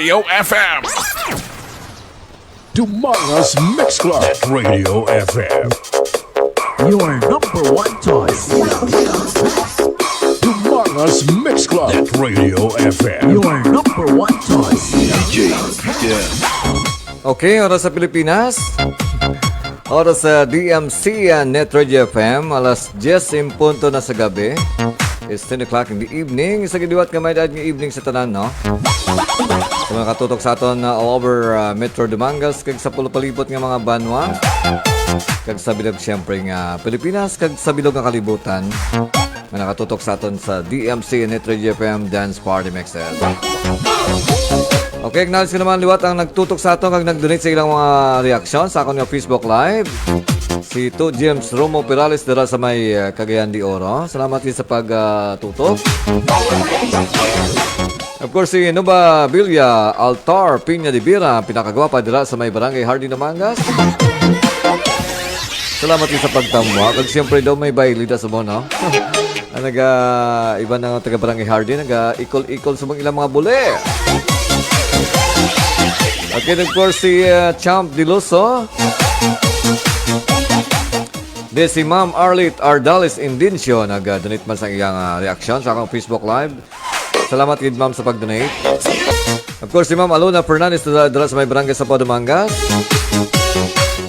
Radio FM. Dumangas Mix Club Radio FM. Your number one choice. Dumangas Mix Club Radio FM. Your number one choice. DJ Okay, oras sa Pilipinas. Oras sa DMC Net Radio FM. Alas 10 in punto na sa gabi. It's 10 o'clock in the evening. Isa gidiwat kamay dahil ng evening sa tanan, no? Sa mga katutok sa aton all over Metro Dumangas, kag sa pulupalibot nga mga banwa, kag sa bilog siyempre nga Pilipinas, kag sa bilog nga kalibutan, nga nakatutok sa aton sa DMC Net Radio FM Dance Party Mixes. Okay, acknowledge ko naman liwat ang nagtutok sa aton kag nag-donate sa ilang mga reaksyon sa akong nga Facebook Live. Si To James Romo Perales dara sa may Cagayan de Oro. Salamat din sa pagtutok. Of course, si Nuba Villa Altar Piña de Bira, pinakagwapa dira sa may Barangay Hardy na Mangas. Salamat din sa pagtamwa. Kag siyempre daw may bailida sa mo, no? Iba na taga Barangay Hardy, ikol-ikol sa mga ilang mga bule. Okay, of course, si Champ Diloso. De si Ma'am Arlit Ardalis Indincio, nag-donate man sa iyang reaksyon sa akong Facebook Live. Salamat kid ma'am sa pag-donate. Of course, si Ma'am Alona Fernandez dala sa may barangay sa Padumangas.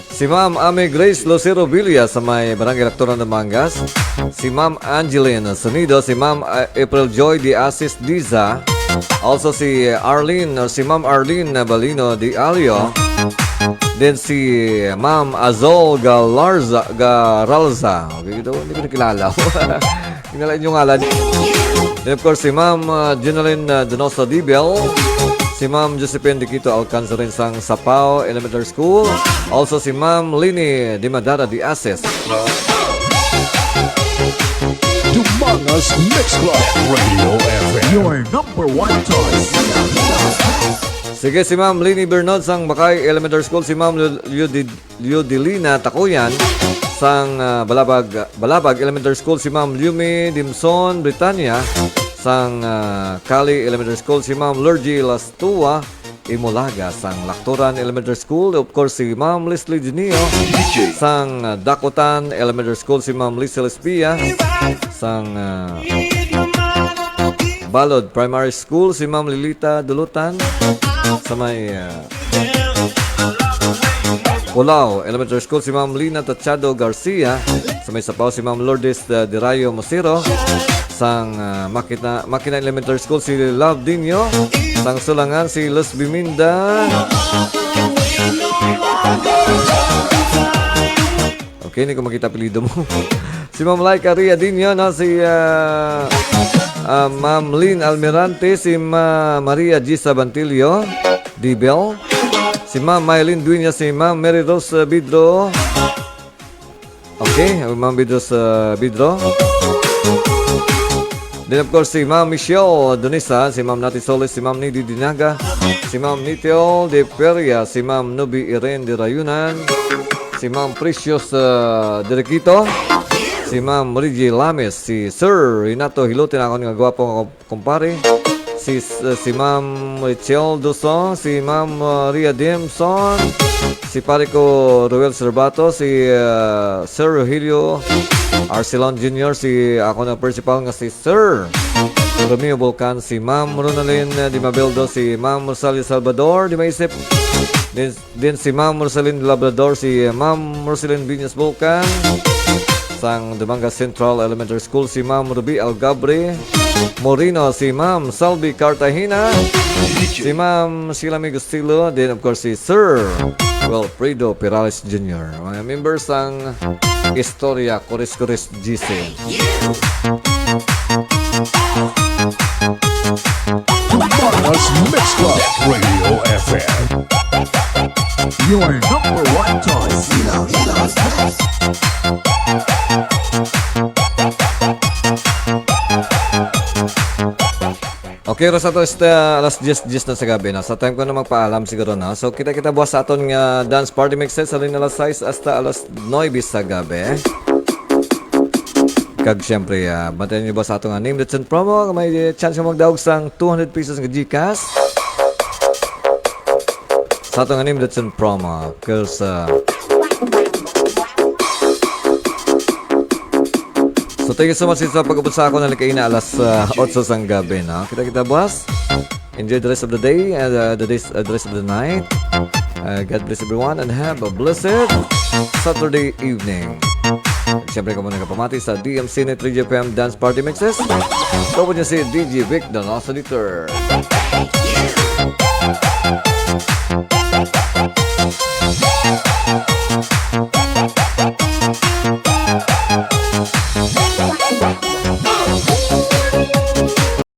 Si Ma'am Ame Grace Lucero Villa sa may barangay Laktoran ng Mangas. Si Ma'am Angeline Sonido, si Ma'am April Joy de Asis Diza. Also si Ma'am Arlene Balino de Alio. Then si Ma'am Azol Garalza. Okay, ito, hindi ko nakilala. Kinalain yung ngalan. Then of course, si Ma'am Jenaline Donoso Dibel. Si Ma'am Josephine Diquito Alcanza rin sang Sapao Elementary School. Also si Ma'am Lini Dimadara di Ases. Dumangas Mix Club Radio FM. Your number one choice. Sige, si Ma'am Lini Bernod sang Bakay Elementary School. Si Ma'am Liudilina Takuyan sang Balabag Elementary School. Si Ma'am Yumi Dimson Britannia sang Cali Elementary School. Si Ma'am Lurgy Lastua Imolaga sang Laktoran Elementary School. Of course, si Ma'am Leslie Genio sang Dakotan Elementary School. Si Ma'am Lisa Lespia sang Balod Primary School. Si Ma'am Lilita Dulutan sa may Kulao Elementary School. Si Ma'am Lina Tachado Garcia sa may Sapaw. Si Ma'am Lourdes de Rayo Mosiro sang Makina Elementary School. Si Love Dinyo sang Sulangan. Si Luz Biminda. Okay, hindi ko makita apelido mo. Si Ma'am Laika Ria Dinyo, no? Si Ma'am Lynn Almirante. Si Maria G. Sabantilio Dibel. Si Ma'am Maylin Dueña. Si Ma'am Mary Rose Bidro. Okay, Ma'am Bidro. Then of course, si Ma'am Michelle Donisa. Si Ma'am Nati Solis. Si Ma'am Nidi Dinaga. Si Ma'am Nitio de Peria. Si Ma'am Nubi Irene de Rayunan. Si Ma'am Precious Derequito. Si Ma'am Rigi Lames. Si Sir Renato Hilote na ako nga gwapong kumpare. Si Ma'am Rachel Duson. Si Ma'am Ria Dimson. Si pare ko Ruel Serbato. Si Sir Rogelio Arcelon Jr. Si ako na principal nga si Sir Romeo Volcan. Si Ma'am Ronalyn Di Mabeldo. Si Ma'am Rosalie Salvador Di Maisip. Then si Ma'am Rosalyn Labrador. Si Ma'am Rosalyn Viñas Volcan sang Dumangas Central Elementary School. Si Ma'am Ruby Algabre Morino. Si Ma'am Salvi Cartagena. Si Ma'am Sheila Migustilo. Then of course si Sir Wilfredo Perales Jr. Mga members ng Historia Kores GC. Dumangas Mix Club Radio FM. Your number one choice. Okay, Rosato, alas 10 na sa gabi na. Sa time ko na magpaalam siguro na. So, kita buwas sa aton nga dance party mixes sa rin alas 6 hasta alas 9 sa gabi. Kag siyempre, bantayan nyo ba sa aton nga name, let's and promo. May chance mo magdawag sang 200 pesos ng Gcash. sa atong anim that's in promo. Because, so thank you so much sa pag-ubod sa ako na kayo na alas 8 sang gabi, no? Kita boss. Enjoy the rest of the day and the rest of the night. God bless everyone and have a blessed Saturday evening. Siyempre kung muna kapamati sa DMC Net Radio FM Dance Party Mixes. Ito po niya si DJ Vic Donoso.